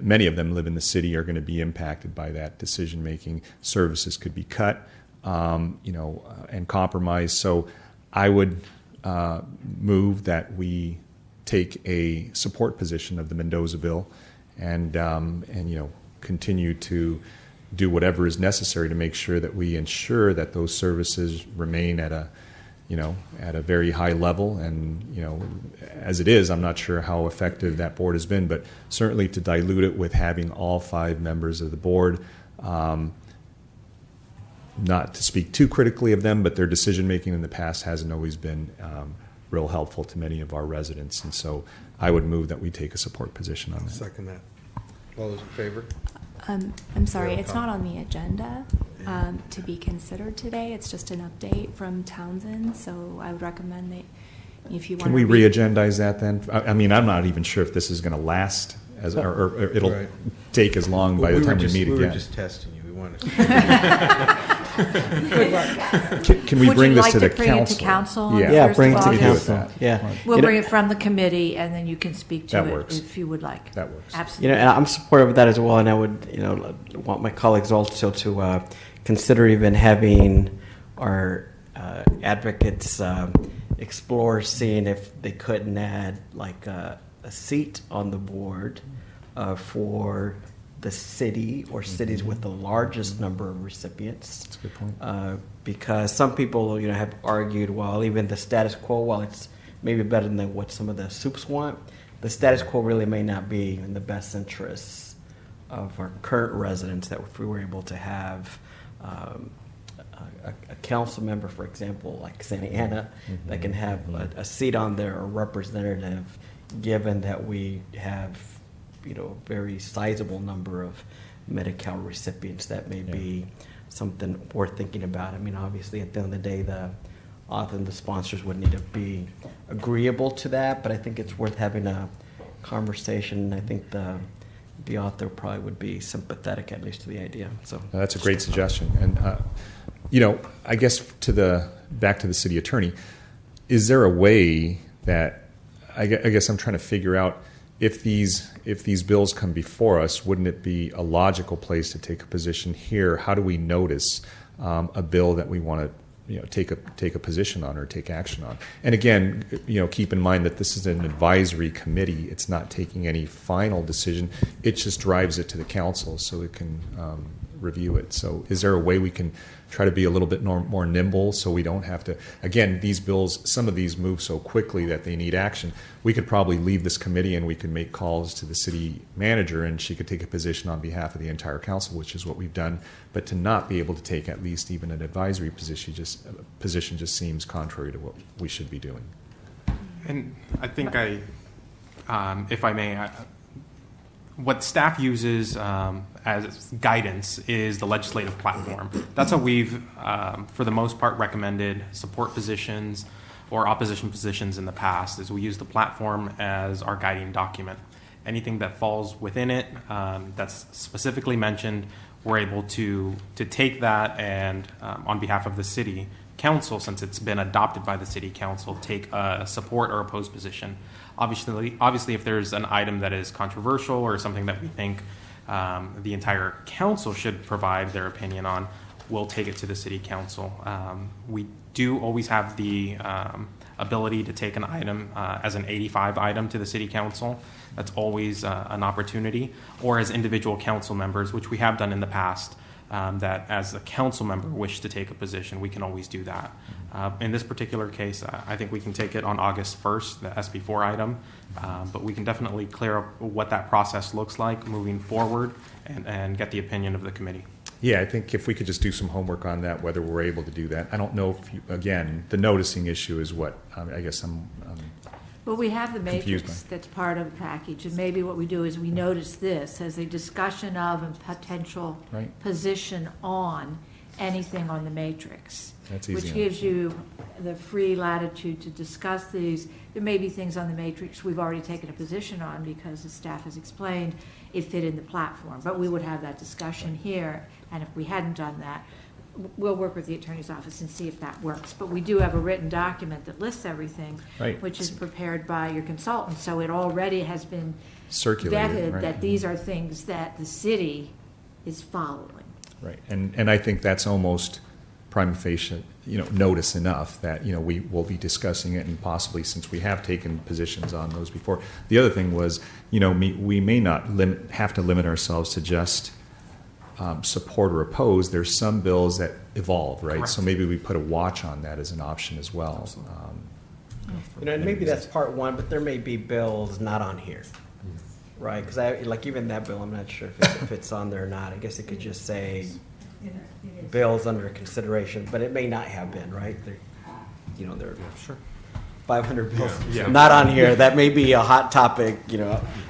many of them live in the city, are going to be impacted by that decision making. Services could be cut, and compromised. So I would move that we take a support position of the Mendoza bill, and continue to do whatever is necessary to make sure that we ensure that those services remain at a very high level. And as it is, I'm not sure how effective that board has been, but certainly to dilute it with having all 5 members of the board Not to speak too critically of them, but their decision-making in the past hasn't always been real helpful to many of our residents. And so I would move that we take a support position on that. Second that. All those in favor? I'm sorry, Yeah, it's not on the agenda to be considered today. It's just an update from Townsend, so I would recommend that if you want Can we re-agendize that then? I mean, I'm not even sure if this is going to last, or it'll Right. take as long by the time we meet We again. were just testing you. We wanted to. Good work. Can we Would bring you this like to the bring it to council? council on Yeah, the Yeah, 1st bring of it to August? council. Yeah. We'll You know- bring it from the committee, and then you can speak to That it works. if you would like. That works. Absolutely. And I'm supportive of that as well. And I would, want my colleagues also to consider even having our advocates explore seeing if they couldn't add like a seat on the board for the city or cities with the largest number of recipients. That's a good point. Because some people, have argued, well, even the status quo, while it's maybe better than what some of the soups want, the status quo really may not be in the best interests of our current residents. That if we were able to have a council member, for example, like Santa Ana, that can have a seat on there, or representative, given that we have, a very sizable number of Medi-Cal recipients, that may be something worth thinking about. I mean, obviously, at the end of the day, the author and the sponsors would need to be agreeable to that, but I think it's worth having a conversation. I think the author probably would be sympathetic, at least, to the idea. So That's a great suggestion. And, I guess back to the city attorney, is there a way that, I guess I'm trying to figure out, if these bills come before us, wouldn't it be a logical place to take a position here? How do we notice a bill that we want to take a position on or take action on? And again, keep in mind that this is an advisory committee. It's not taking any final decision. It just drives it to the council so it can review it. So is there a way we can try to be a little bit more nimble so we don't have to, again, these bills, some of these move so quickly that they need action. We could probably leave this committee and we could make calls to the city manager and she could take a position on behalf of the entire council, which is what we've done. But to not be able to take at least even an advisory position just seems contrary to what we should be doing. And I think if I may, what staff uses as guidance is the legislative platform. That's how we've, for the most part, recommended support positions or opposition positions in the past, is we use the platform as our guiding document. Anything that falls within it that's specifically mentioned, we're able to take that and, on behalf of the city council, since it's been adopted by the city council, take a support or opposed position. Obviously, if there's an item that is controversial or something that we think the entire council should provide their opinion on, we'll take it to the city council. We do always have the ability to take an item as an 85 item to the city council. That's always an opportunity. Or as individual council members, which we have done in the past, that as a council member wish to take a position, we can always do that. In this particular case, I think we can take it on August 1st, the SB4 item, but we can definitely clear up what that process looks like moving forward and get the opinion of the committee. Yeah, I think if we could just do some homework on that, whether we're able to do that. I don't know if, again, the noticing issue is what, I guess I'm Well, we have the confused matrix by. that's part of the package, and maybe what we do is we notice this as a discussion of and potential Right. position on anything on the matrix. That's easy Which enough. gives you the free latitude to discuss these. There may be things on the matrix we've already taken a position on because the staff has explained it fit in the platform. But we would have that discussion here, and if we hadn't done that, we'll work with the attorney's office and see if that works. But we do have a written document that lists everything, Right. which is prepared by your consultant. So it already has been Circulated, vetted right. that these are things that the city is following. Right, and I think that's almost prima facie, notice enough that, we will be discussing it, and possibly, since we have taken positions on those before. The other thing was, we may not have to limit ourselves to just support or oppose. There's some bills that evolve, right? Correct. So maybe we put a watch on that as an option as well. and maybe that's part one, but there may be bills not on here Right, because like even that bill, I'm not sure if it's on there or not. I guess it could just say bills under consideration, but it may not have been, right? There are Sure. 500 bills Yeah. not on here. That may be a hot topic,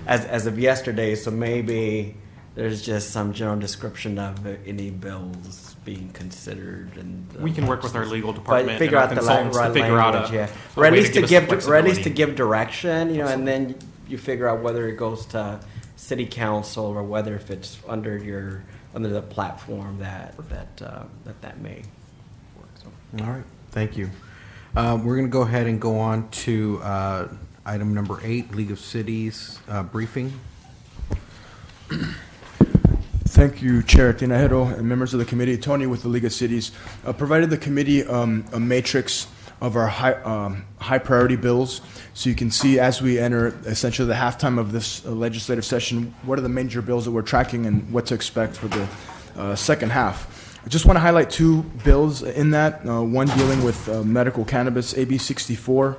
as of yesterday. So maybe there's just some general description of any bills being considered, and We can work with our legal but department figure and our out the consultants to right figure out language, a, yeah. a Or at way least to to give us give, or at least to flexibility. give direction, and then you figure out whether it goes to city council or whether if it's under the platform that may work. So. All right, thank you. We're going to go ahead and go on to item number 8, League of Cities briefing. Thank you, Chair Tinajero and members of the committee. Tony with the League of Cities provided the committee a matrix of our high priority bills. So you can see as we enter essentially the halftime of this legislative session, what are the major bills that we're tracking and what to expect for the second half. I just want to highlight 2 bills in that, one dealing with medical cannabis, AB 64.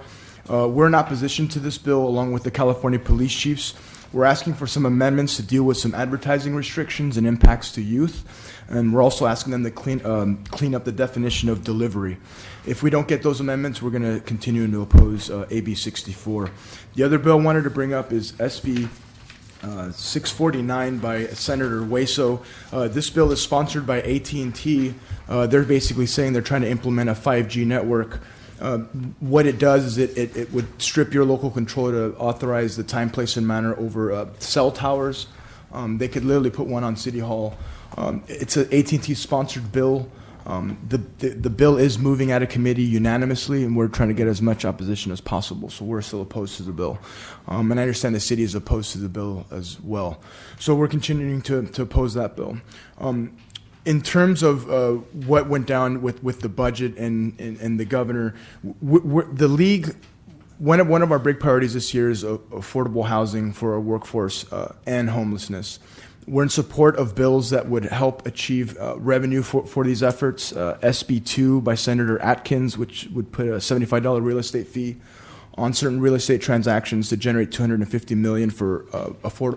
We're in opposition to this bill along with the California police chiefs. We're asking for some amendments to deal with some advertising restrictions and impacts to youth. And we're also asking them to clean up the definition of delivery. If we don't get those amendments, we're going to continue to oppose AB 64. The other bill I wanted to bring up is SB 649 by Senator Hueso. This bill is sponsored by AT&T. They're basically saying they're trying to implement a 5G network. What it does is it would strip your local controller to authorize the time, place, and manner over cell towers. They could literally put one on City Hall. It's an AT&T sponsored bill. The bill is moving out of committee unanimously, and we're trying to get as much opposition as possible. So we're still opposed to the bill. And I understand the city is opposed to the bill as well. So we're continuing to oppose that bill. In terms of what went down with the budget and the governor, the league, one of our big priorities this year is affordable housing for our workforce and homelessness. We're in support of bills that would help achieve revenue for these efforts. SB 2 by Senator Atkins, which would put a $75 real estate fee on certain real estate transactions to generate $250 million for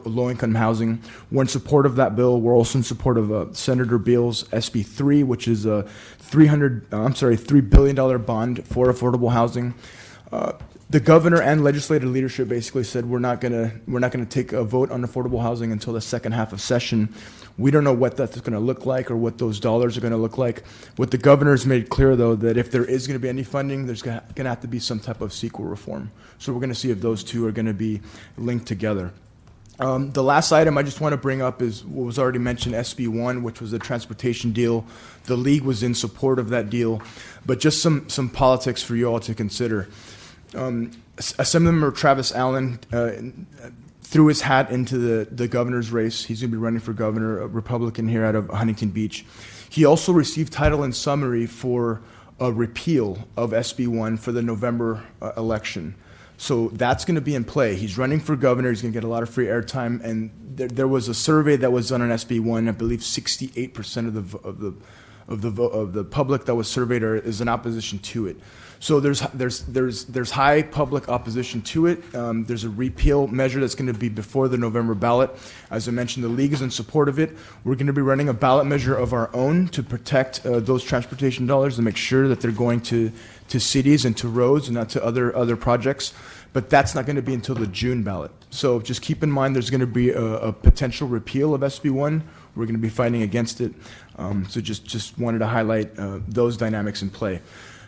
low-income housing. We're in support of that bill. We're also in support of Senator Beal's SB 3, which is a $3 billion bond for affordable housing. The governor and legislative leadership basically said we're not gonna take a vote on affordable housing until the second half of session. We don't know what that's going to look like or what those dollars are going to look like. What the governor's made clear, though, that if there is going to be any funding, there's going to have to be some type of CEQA reform. So we're going to see if those two are going to be linked together. The last item I just want to bring up is what was already mentioned, SB 1, which was a transportation deal. The league was in support of that deal, but just some politics for you all to consider. Assemblymember Travis Allen threw his hat into the governor's race. He's going to be running for governor, a Republican here out of Huntington Beach. He also received title and summary for a repeal of SB 1 for the November election. So that's going to be in play. He's running for governor. He's going to get a lot of free airtime. And there was a survey that was done on SB 1. I believe 68% of the public that was surveyed is in opposition to it. So there's high public opposition to it. There's a repeal measure that's going to be before the November ballot. As I mentioned, the league is in support of it. We're going to be running a ballot measure of our own to protect those transportation dollars and make sure that they're going to cities and to roads and not to other projects. But that's not going to be until the June ballot. So just keep in mind there's going to be a potential repeal of SB 1. We're going to be fighting against it. So just wanted to highlight those dynamics in play.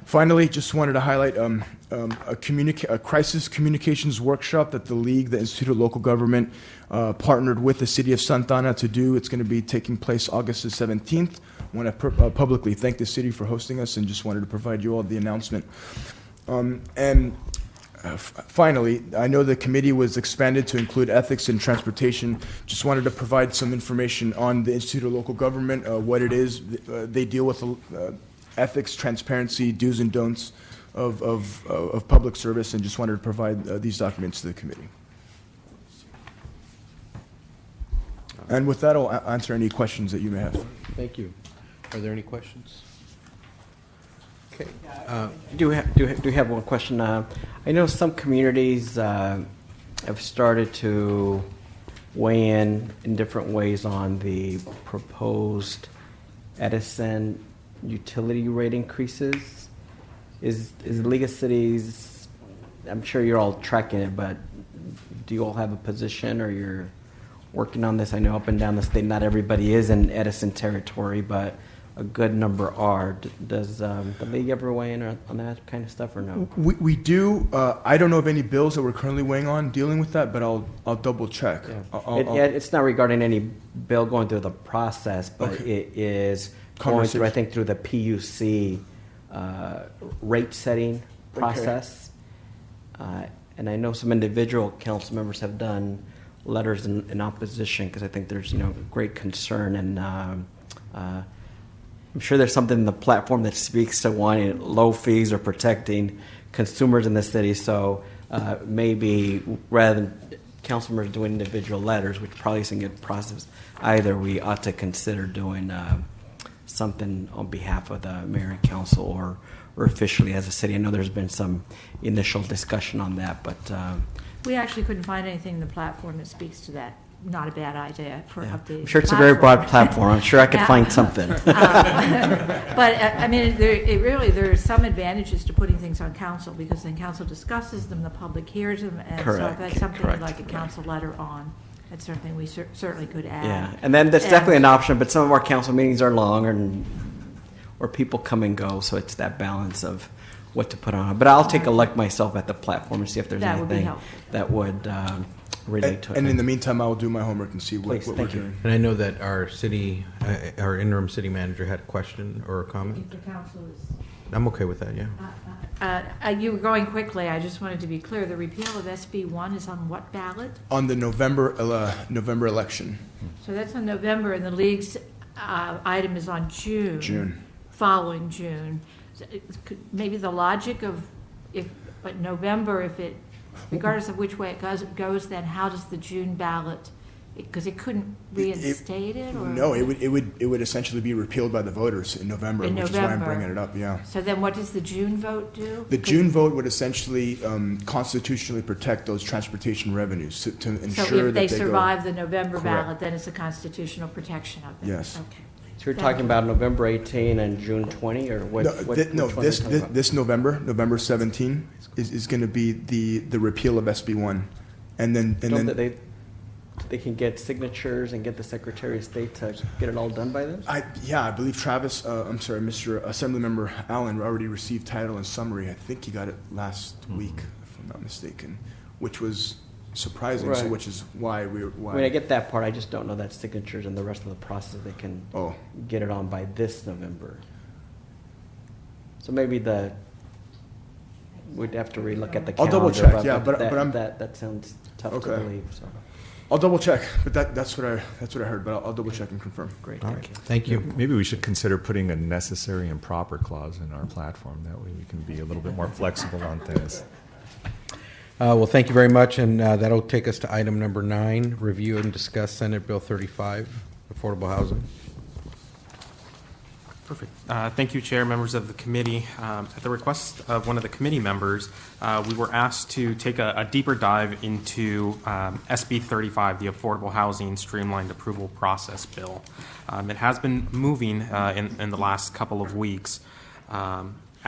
Finally, just wanted to highlight a crisis communications workshop that the League, the Institute of Local Government, partnered with the City of Santa Ana to do. It's going to be taking place August the 17th. I want to publicly thank the city for hosting us and just wanted to provide you all the announcement. Finally, I know the committee was expanded to include ethics and transportation. Just wanted to provide some information on the Institute of Local Government, what it is. They deal with ethics, transparency, do's and don'ts of public service, and just wanted to provide these documents to the committee. And with that, I'll answer any questions that you may have. Thank you. Are there any questions? Okay. Do have one question. I know some communities have started to weigh in different ways on the proposed Edison utility rate increases. Is the League of Cities, I'm sure you're all tracking it, but do you all have a position, or you're working on this? I know up and down the state, not everybody is in Edison territory, but a good number are. Does the League ever weigh in on that kind of stuff, or no? We do. I don't know of any bills that we're currently weighing on dealing with that, but I'll double check. Yeah. It's not regarding any bill going through the process, but it is going through, I think, through the PUC rate setting process. And I know some individual council members have done letters in opposition, because I think there's great concern, and I'm sure there's something in the platform that speaks to wanting low fees or protecting consumers in the city. So maybe rather than council members doing individual letters, which probably isn't a good process either, we ought to consider doing something on behalf of the mayor and council, or officially as a city. I know there's been some initial discussion on that, but we actually couldn't find anything in the platform that speaks to that. Not a bad idea for updating. I'm sure it's a very broad platform. I'm sure I could find something. But I mean, there's some advantages to putting things on council, because then council discusses them, the public hears them, and so if that's something you'd like a council letter on, that's something we certainly could add. Yeah, and then that's definitely an option. But some of our council meetings are long, or people come and go, so it's that balance of what to put on. But I'll take a look myself at the platform and see if there's anything that would relate to it. And in the meantime, I will do my homework and see what we're doing. And I know that our interim city manager had a question or a comment. The council is. I'm okay with that. Yeah. You were going quickly. I just wanted to be clear. The repeal of SB 1 is on what ballot? On the November election. So that's on November, and the League's item is on June. June. Following June. Maybe the logic of November, regardless of which way it goes, then how does the June ballot? Because it couldn't reinstate it, or no, it would essentially be repealed by the voters in November, which is why I'm bringing it up. Yeah. So then, what does the June vote do? The June vote would essentially constitutionally protect those transportation revenues to ensure that so if they survive the November ballot, then it's a constitutional protection of them. Yes. Okay. So you're talking about November 18 and June 20, or what? This November 17 is going to be the repeal of SB 1, and then they can get signatures and get the Secretary of State to get it all done by then? I believe Mr. Assemblymember Allen already received title and summary. I think he got it last week, if I'm not mistaken, which was surprising. Right. So which is why I mean, I get that part. I just don't know that signatures and the rest of the process they can get it on by this November. So maybe we'd have to relook at the calendar. I'll double check. Yeah, but that sounds tough to believe. So. I'll double check, but that's what I heard. But I'll double check and confirm. Great, thank you. Maybe we should consider putting a necessary and proper clause in our platform. That way we can be a little bit more flexible on things. Well, thank you very much, and that'll take us to item number 9: review and discuss Senate Bill 35, affordable housing. Perfect. Thank you, Chair, members of the committee. At the request of one of the committee members, we were asked to take a deeper dive into SB 35, the Affordable Housing Streamlined Approval Process Bill. It has been moving in the last couple of weeks.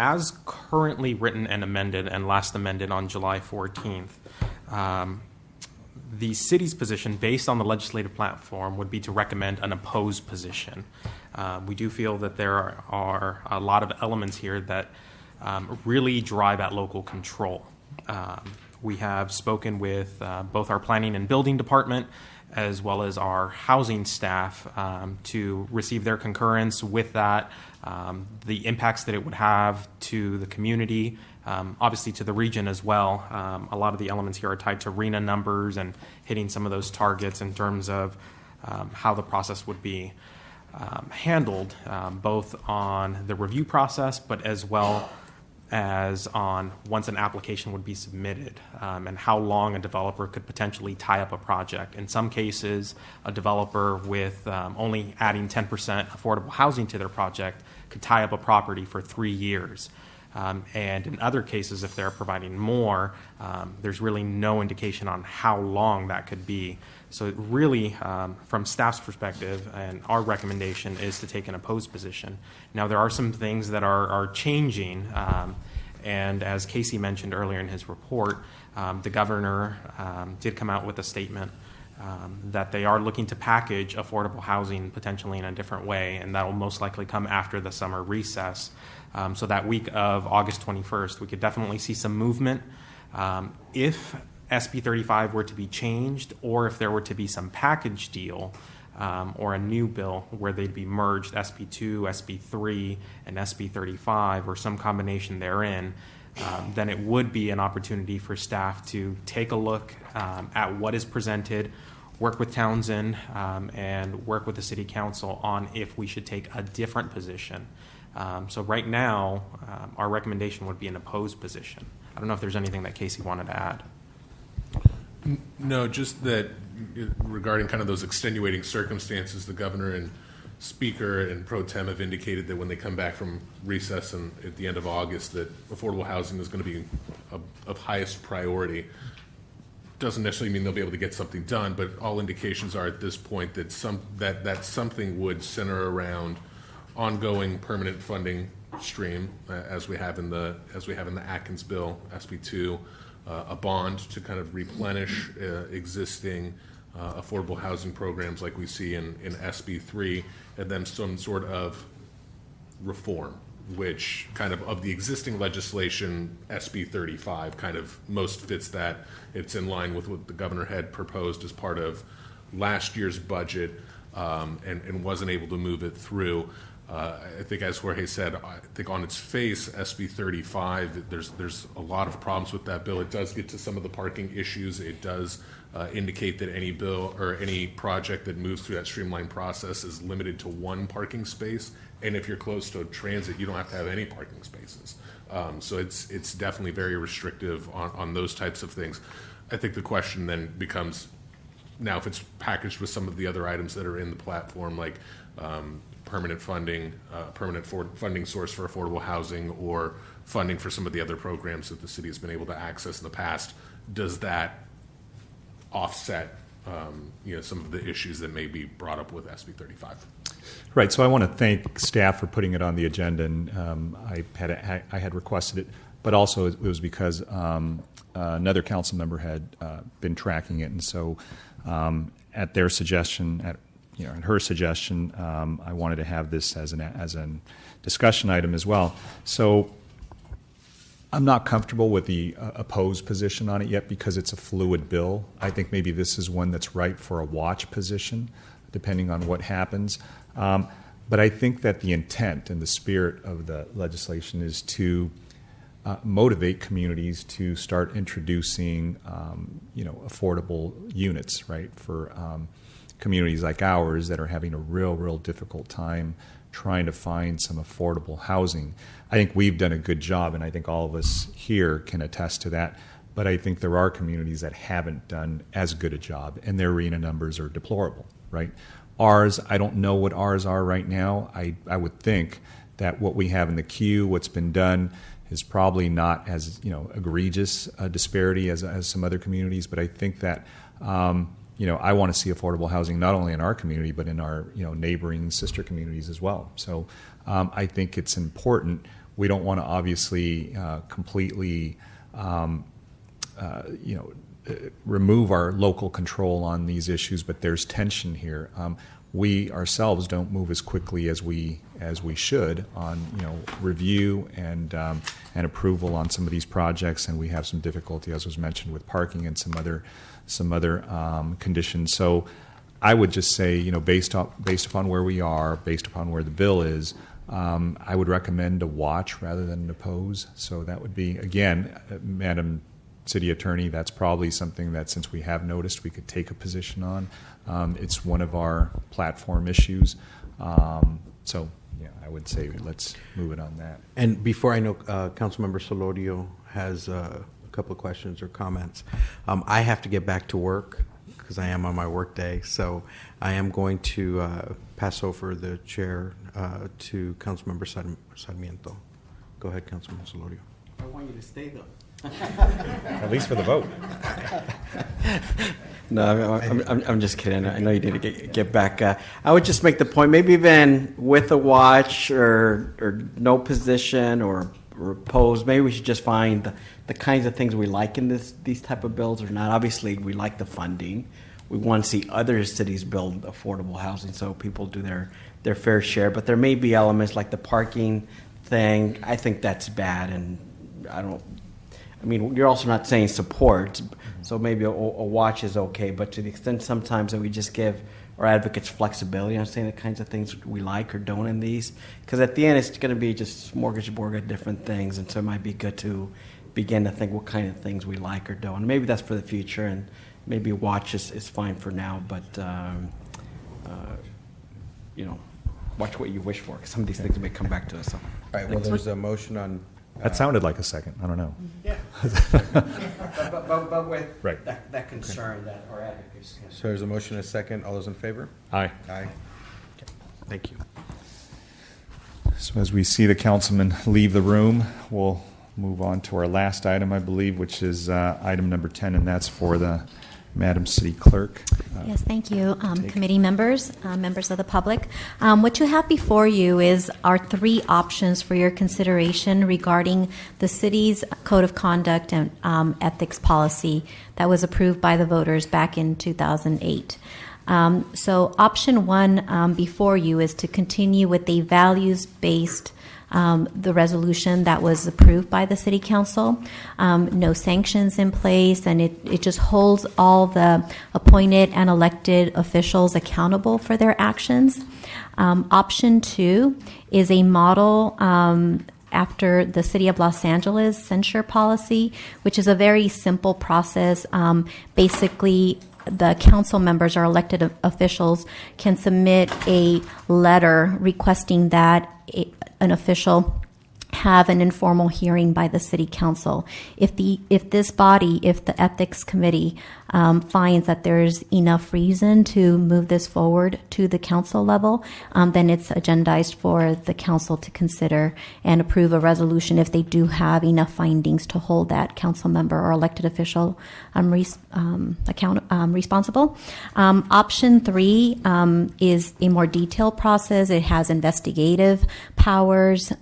As currently written and amended, and last amended on July 14th, the city's position, based on the legislative platform, would be to recommend an opposed position. We do feel that there are a lot of elements here that really drive at local control. We have spoken with both our planning and building department as well as our housing staff to receive their concurrence with that, the impacts that it would have to the community, obviously to the region as well. A lot of the elements here are tied to RHNA numbers and hitting some of those targets in terms of how the process would be handled, both on the review process, but as well as on once an application would be submitted, and how long a developer could potentially tie up a project. In some cases, a developer with only adding 10% affordable housing to their project could tie up a property for 3 years. And in other cases, if they're providing more, there's really no indication on how long that could be. So it really, from staff's perspective, and our recommendation is to take an opposed position. Now, there are some things that are changing, and as Casey mentioned earlier in his report, the governor did come out with a statement that they are looking to package affordable housing potentially in a different way, and that will most likely come after the summer recess. So that week of August 21st, we could definitely see some movement. If SB 35 were to be changed, or if there were to be some package deal or a new bill where they'd be merged, SB 2, SB 3, and SB 35, or some combination therein, then it would be an opportunity for staff to take a look at what is presented, work with Townsend, and work with the City Council on if we should take a different position. So right now, our recommendation would be an opposed position. I don't know if there's anything that Casey wanted to add. No, just that regarding kind of those extenuating circumstances, the governor and speaker and pro tem have indicated that when they come back from recess and at the end of August, that affordable housing is going to be of highest priority. Doesn't necessarily mean they'll be able to get something done, but all indications are at this point that that something would center around ongoing permanent funding stream, as we have in the Atkins bill, SB 2, a bond to kind of replenish existing affordable housing programs like we see in SB 3, and then some sort of reform, which kind of the existing legislation, SB 35 kind of most fits that. It's in line with what the governor had proposed as part of last year's budget, and wasn't able to move it through. I think, as Jorge said, I think on its face, SB 35, there's a lot of problems with that bill. It does get to some of the parking issues. It does indicate that any bill or any project that moves through that streamlined process is limited to one parking space. And if you're close to transit, you don't have to have any parking spaces. So it's definitely very restrictive on those types of things. I think the question then becomes, now if it's packaged with some of the other items that are in the platform, like permanent funding, permanent funding source for affordable housing, or funding for some of the other programs that the city has been able to access in the past, does that offset some of the issues that may be brought up with SB 35? Right. So I want to thank staff for putting it on the agenda, and I had requested it, but also it was because another council member had been tracking it, and so at their suggestion, at her suggestion, I wanted to have this as a discussion item as well. So I'm not comfortable with the opposed position on it yet because it's a fluid bill. I think maybe this is one that's ripe for a watch position, depending on what happens. But I think that the intent and the spirit of the legislation is to motivate communities to start introducing, affordable units, right, for communities like ours that are having a real difficult time trying to find some affordable housing. I think we've done a good job, and I think all of us here can attest to that. But I think there are communities that haven't done as good a job, and their RHNA numbers are deplorable, right? Ours, I don't know what ours are right now. I would think that what we have in the queue, what's been done, is probably not as egregious a disparity as some other communities. But I think that I want to see affordable housing not only in our community but in our neighboring sister communities as well. So I think it's important. We don't want to obviously completely remove our local control on these issues, but there's tension here. We ourselves don't move as quickly as we should on review and approval on some of these projects, and we have some difficulty, as was mentioned, with parking and some other conditions. So I would just say, based upon where we are, based upon where the bill is, I would recommend a watch rather than an oppose. So that would be, again, Madam City Attorney, that's probably something that, since we have noticed, we could take a position on. It's one of our platform issues. So yeah, I would say let's move it on that. And before I know, Councilmember Solorio has a couple of questions or comments. I have to get back to work because I am on my work day. So I am going to pass over the chair to Councilmember Sarmiento. Go ahead, Councilman Solorio. I want you to stay, though. At least for the vote. No, I'm just kidding. I know you need to get back. I would just make the point, maybe even with a watch or no position or pose, maybe we should just find the kinds of things we like in these type of bills or not. Obviously, we like the funding. We want to see other cities build affordable housing so people do their fair share. But there may be elements like the parking thing. I think that's bad, and I mean, you're also not saying support, so maybe a watch is okay, but to the extent sometimes that we just give our advocates flexibility on saying the kinds of things we like or don't in these, because at the end it's going to be just smorgasbord of different things, and so it might be good to begin to think what kind of things we like or don't. And maybe that's for the future, and maybe a watch is fine for now, but, watch what you wish for, because some of these things may come back to us. So. All right, well, there's a motion on... That sounded like a second. I don't know. Yeah. but with right. that concern that our advocates. So there's a motion and a second. All those in favor? Aye. Aye. Okay. Thank you. So as we see the councilman leave the room, we'll move on to our last item, I believe, which is item number 10, and that's for the Madam City Clerk. Yes, thank you, committee members, members of the public. What you have before you is our 3 options for your consideration regarding the city's code of conduct and ethics policy that was approved by the voters back in 2008. So option 1 before you is to continue with a values-based the resolution that was approved by the City Council. No sanctions in place, and it just holds all the appointed and elected officials accountable for their actions. Option 2 is a model after the City of Los Angeles censure policy, which is a very simple process. Basically, the council members or elected officials can submit a letter requesting that an official have an informal hearing by the city council. If the ethics committee finds that there's enough reason to move this forward to the council level, then it's agendized for the council to consider and approve a resolution if they do have enough findings to hold that council member or elected official responsible. Option 3 is a more detailed process. It has investigative powers.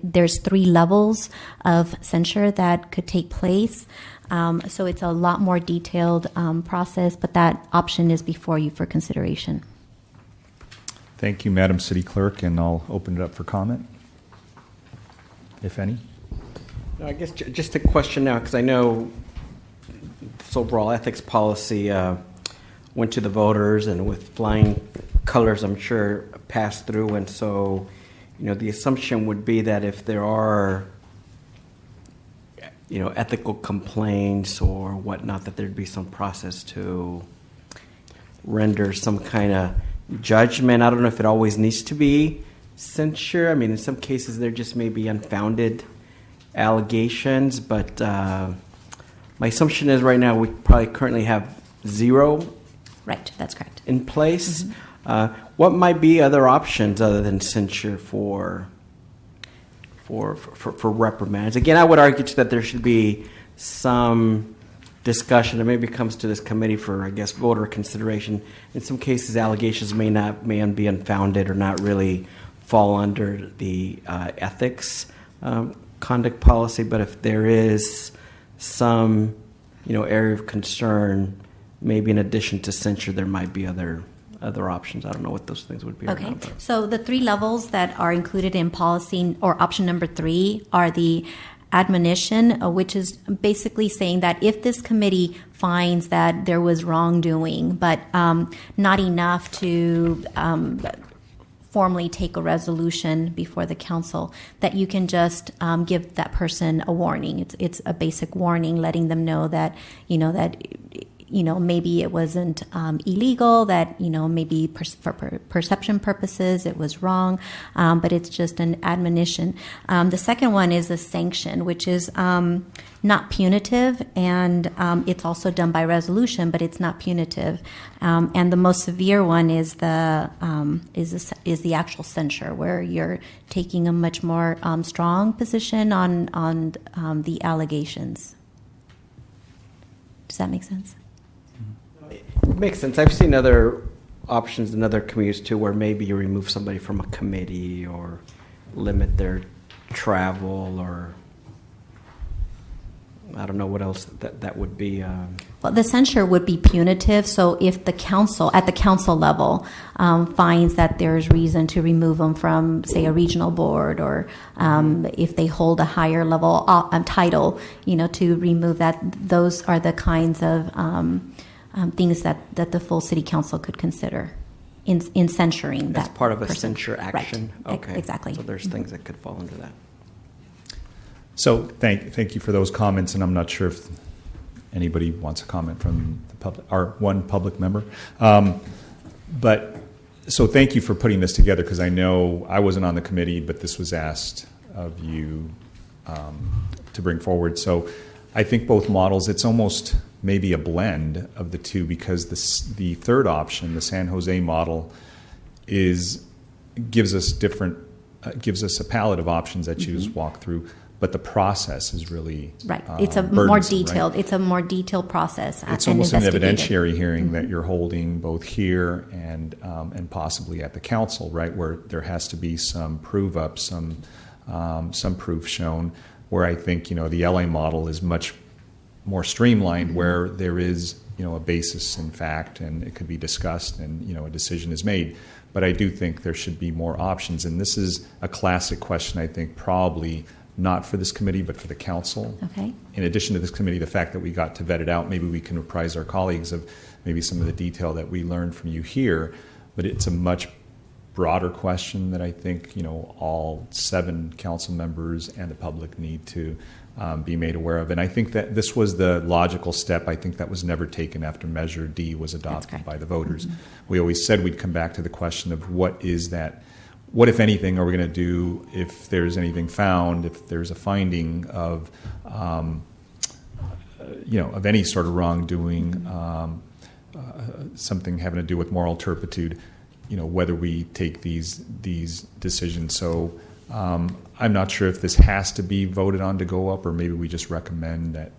There's 3 levels of censure that could take place. So it's a lot more detailed process, but that option is before you for consideration. Thank you, Madam City Clerk, and I'll open it up for comment, if any. I guess just a question now, because I know this overall ethics policy went to the voters and with flying colors, I'm sure, passed through, and so the assumption would be that if there are ethical complaints or whatnot, that there'd be some process to render some kind of judgment. I don't know if it always needs to be censure. I mean, in some cases, there just may be unfounded allegations, but my assumption is right now we probably currently have 0. Right, that's correct. In place. Mm-hmm. What might be other options other than censure for reprimands? Again, I would argue that there should be some discussion, and maybe comes to this committee for, I guess, voter consideration. In some cases, allegations may be unfounded or not really fall under the ethics conduct policy. But if there is some, area of concern, maybe in addition to censure, there might be other options. I don't know what those things would be. Okay, so the 3 levels that are included in policy, or option number 3, are the admonition, which is basically saying that if this committee finds that there was wrongdoing, but not enough to formally take a resolution before the council, that you can just give that person a warning. It's a basic warning, letting them know that that maybe it wasn't illegal, that, maybe for perception purposes it was wrong, but it's just an admonition. The second one is a sanction, which is not punitive, and it's also done by resolution, but it's not punitive. And the most severe one is the actual censure, where you're taking a much more strong position on the allegations. Does that make sense? It makes sense. I've seen other options in other communities too, where maybe you remove somebody from a committee or limit their travel, or I don't know what else that would be. Well, the censure would be punitive. So if the council, at the council level, finds that there's reason to remove them from, say, a regional board, or if they hold a higher level title, to remove that, those are the kinds of things that the full city council could consider in censuring that. That's part of a person. censure action? Right. Okay. Exactly. So there's things that could fall under that. So thank you for those comments, and I'm not sure if anybody wants a comment from the public, or one public member. But so thank you for putting this together, because I know I wasn't on the committee, but this was asked of you to bring forward. So I think both models, it's almost maybe a blend of the two, because the third option, the San Jose model, gives us a palette of options that you just walk through. But the process is really right. It's a more detailed. Right? It's a more detailed process. It's almost an evidentiary hearing that you're holding both here and possibly at the council, right? Where there has to be some prove up, some proof shown. Where I think the LA model is much more streamlined, where there is a basis in fact, and it could be discussed, and a decision is made. But I do think there should be more options, and this is a classic question. I think probably not for this committee, but for the council. Okay. In addition to this committee, the fact that we got to vet it out, maybe we can apprise our colleagues of maybe some of the detail that we learned from you here. But it's a much broader question that I think all 7 council members and the public need to be made aware of. And I think that this was the logical step. I think that was never taken after Measure D was adopted by the voters. Mm-hmm. We always said we'd come back to the question of what is that. What, if anything, are we going to do if there's anything found, if there's a finding of, of any sort of wrongdoing, something having to do with moral turpitude, whether we take these decisions. So I'm not sure if this has to be voted on to go up, or maybe we just recommend that,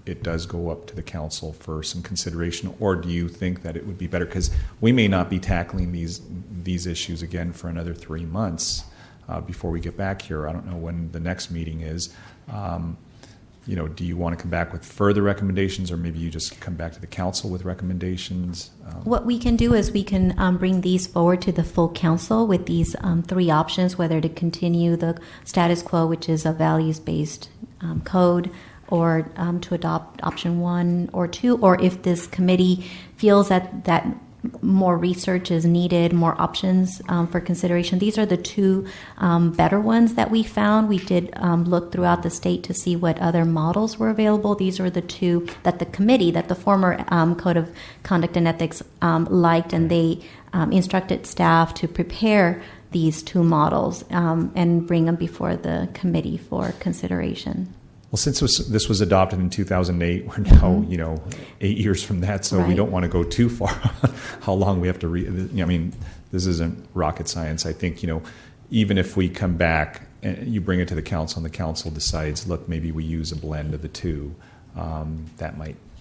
it does go up to the council for some consideration. Or do you think that it would be better? Because we may not be tackling these issues again for another 3 months before we get back here. I don't know when the next meeting is. Do you want to come back with further recommendations, or maybe you just come back to the council with recommendations? What we can do is we can bring these forward to the full council with these 3 options, whether to continue the status quo, which is a values-based code, or to adopt option 1 or 2, or if this committee feels that more research is needed, more options for consideration. These are the 2 better ones that we found. We did look throughout the state to see what other models were available. These were the 2 that the former Code of Conduct and Ethics liked, and they instructed staff to prepare these 2 models and bring them before the committee for consideration. Well, since this was adopted in 2008, we're now, 8 years from that, so we don't want to go too far on how long we have to this isn't rocket science. I think, even if we come back and you bring it to the council and the council decides, look, maybe we use a blend of the 2,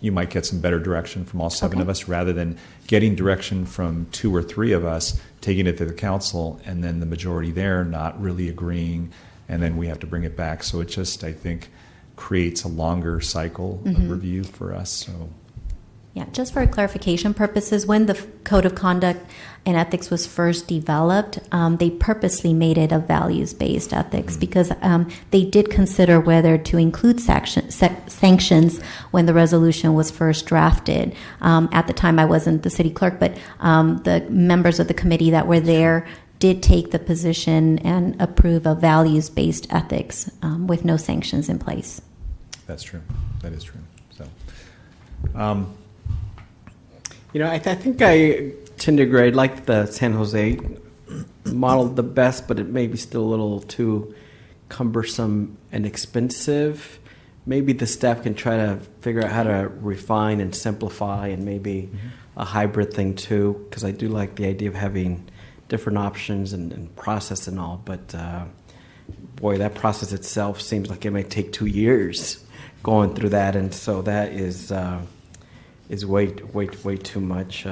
you might get some better direction from all 7 of us, rather than getting direction from 2 or 3 of us, taking it to the council, and then the majority there not really agreeing, and then we have to bring it back. So it just, I think, creates a longer cycle of review for us. So, yeah, just for clarification purposes, when the Code of Conduct and Ethics was first developed, they purposely made it a values-based ethics because they did consider whether to include sanctions when the resolution was first drafted. At the time, I wasn't the city clerk, but the members of the committee that were there did take the position and approve of values-based ethics with no sanctions in place. That's true. That is true. So, I think I tend to agree. I like the San Jose model the best, but it may be still a little too cumbersome and expensive. Maybe the staff can try to figure out how to refine and simplify, and maybe a hybrid thing too, because I do like the idea of having different options and process and all. But boy, that process itself seems like it may take 2 years going through that, and so that is way too much.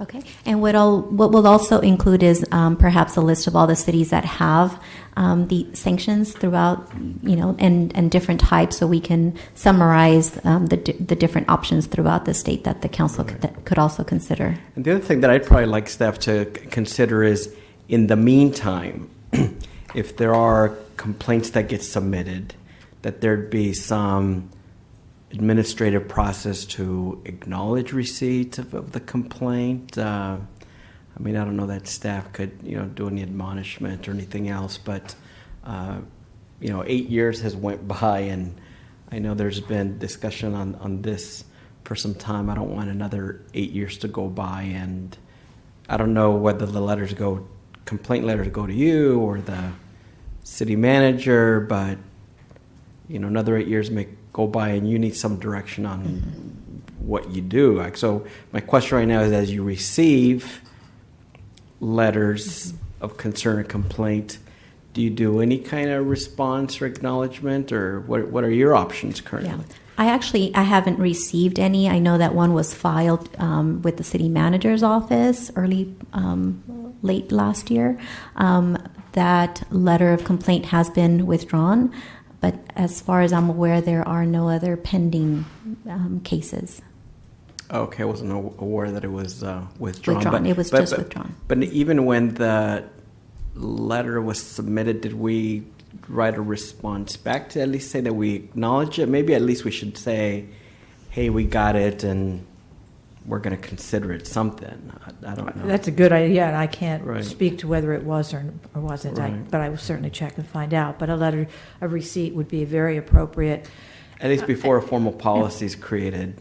Okay, and what we'll also include is perhaps a list of all the cities that have the sanctions throughout, and different types, so we can summarize the different options throughout the state that the council could also consider. And the other thing that I'd probably like staff to consider is, in the meantime, if there are complaints that get submitted, that there'd be some administrative process to acknowledge receipt of the complaint. I don't know that staff could, do any admonishment or anything else, but, 8 years has went by, and I know there's been discussion on this for some time. I don't want another 8 years to go by, and I don't know whether the complaint letters go to you or the city manager, but, another 8 years may go by and you need some direction on what you do. So my question right now is, as you receive letters of concern or complaint, do you do any kind of response or acknowledgement, or what are your options currently? Yeah. I haven't received any. I know that one was filed with the city manager's office late last year. That letter of complaint has been withdrawn. But as far as I'm aware, there are no other pending cases. Okay, I wasn't aware that it was withdrawn. It was just withdrawn. But even when the letter was submitted, did we write a response back to at least say that we acknowledge it? Maybe at least we should say, hey, we got it, and we're going to consider it something. I don't know. That's a good idea, and I can't Right. speak to whether it was or wasn't, Right. but I will certainly check and find out. But a letter of receipt would be very appropriate. At least before a formal policy is created.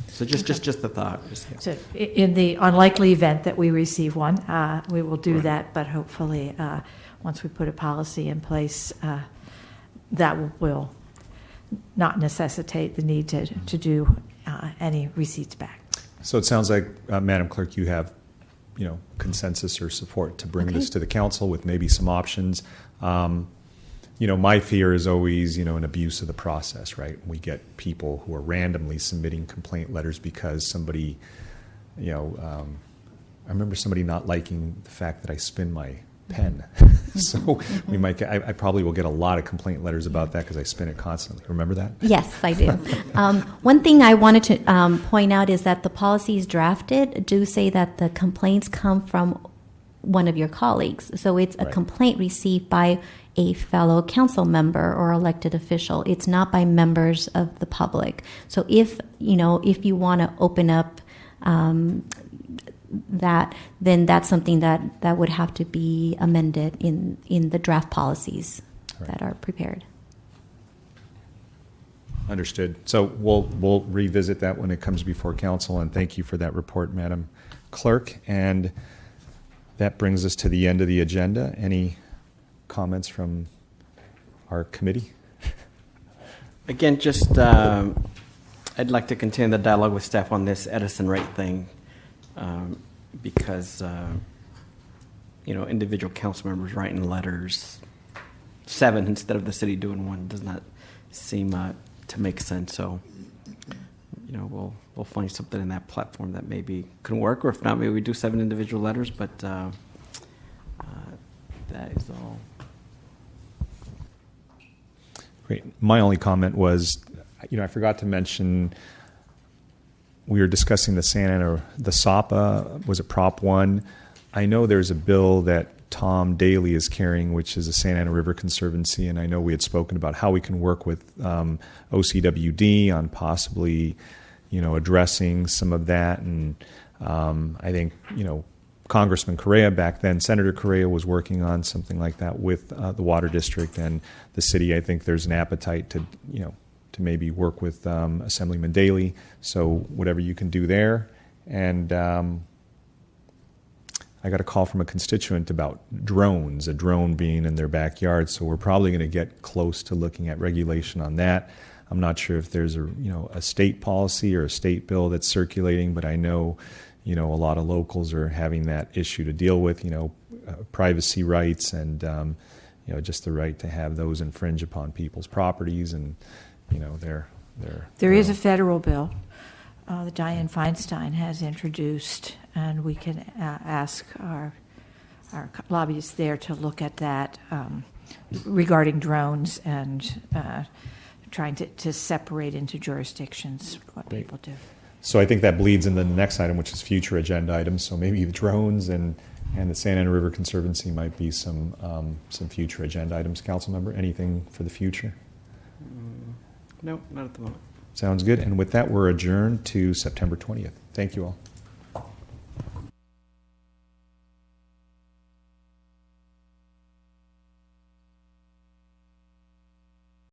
So just the thought. So in the unlikely event that we receive one, we will do that, but hopefully once we put a policy in place, that will not necessitate the need to do any receipts back. So it sounds like, Madam Clerk, you have, consensus or support to bring this to the council with maybe some options. My fear is always, an abuse of the process, right? We get people who are randomly submitting complaint letters because somebody, I remember somebody not liking the fact that I spin my pen. So I probably will get a lot of complaint letters about that because I spin it constantly. Remember that? Yes, I do. One thing I wanted to point out is that the policies drafted do say that the complaints come from one of your colleagues. So it's a complaint received by a fellow council member or elected official. It's not by members of the public. So if you want to open up that, then that's something that would have to be amended in the draft policies that are prepared. Understood. So we'll revisit that when it comes before council, and thank you for that report, Madam Clerk. And that brings us to the end of the agenda. Any comments from our committee? Again, just I'd like to continue the dialogue with staff on this Edison rate thing, because individual council members writing letters, 7 instead of the city doing 1, does not seem to make sense. So we'll find something in that platform that maybe can work, or if not, maybe we do 7 individual letters. But that is all. Great. My only comment was, I forgot to mention, we were discussing the SAPA, was it Prop 1? I know there's a bill that Tom Daly is carrying, which is the Santa Ana River Conservancy, and I know we had spoken about how we can work with OCWD on possibly, addressing some of that. And I think, Congressman Correa back then, Senator Correa was working on something like that with the Water District and the city. I think there's an appetite to, maybe work with Assemblyman Daley. So whatever you can do there. And I got a call from a constituent about drones, a drone being in their backyard. So we're probably going to get close to looking at regulation on that. I'm not sure if there's a state policy or a state bill that's circulating, but I know, a lot of locals are having that issue to deal with, privacy rights and, just the right to have those infringe upon people's properties and, their. There is a federal bill that Dianne Feinstein has introduced, and we can ask our lobbyists there to look at that regarding drones and trying to separate into jurisdictions what people do. So I think that bleeds into the next item, which is future agenda items. So maybe the drones and the Santa Ana River Conservancy might be some future agenda items. Council member, anything for the future? No, not at the moment. Sounds good. And with that, we're adjourned to September 20th. Thank you all.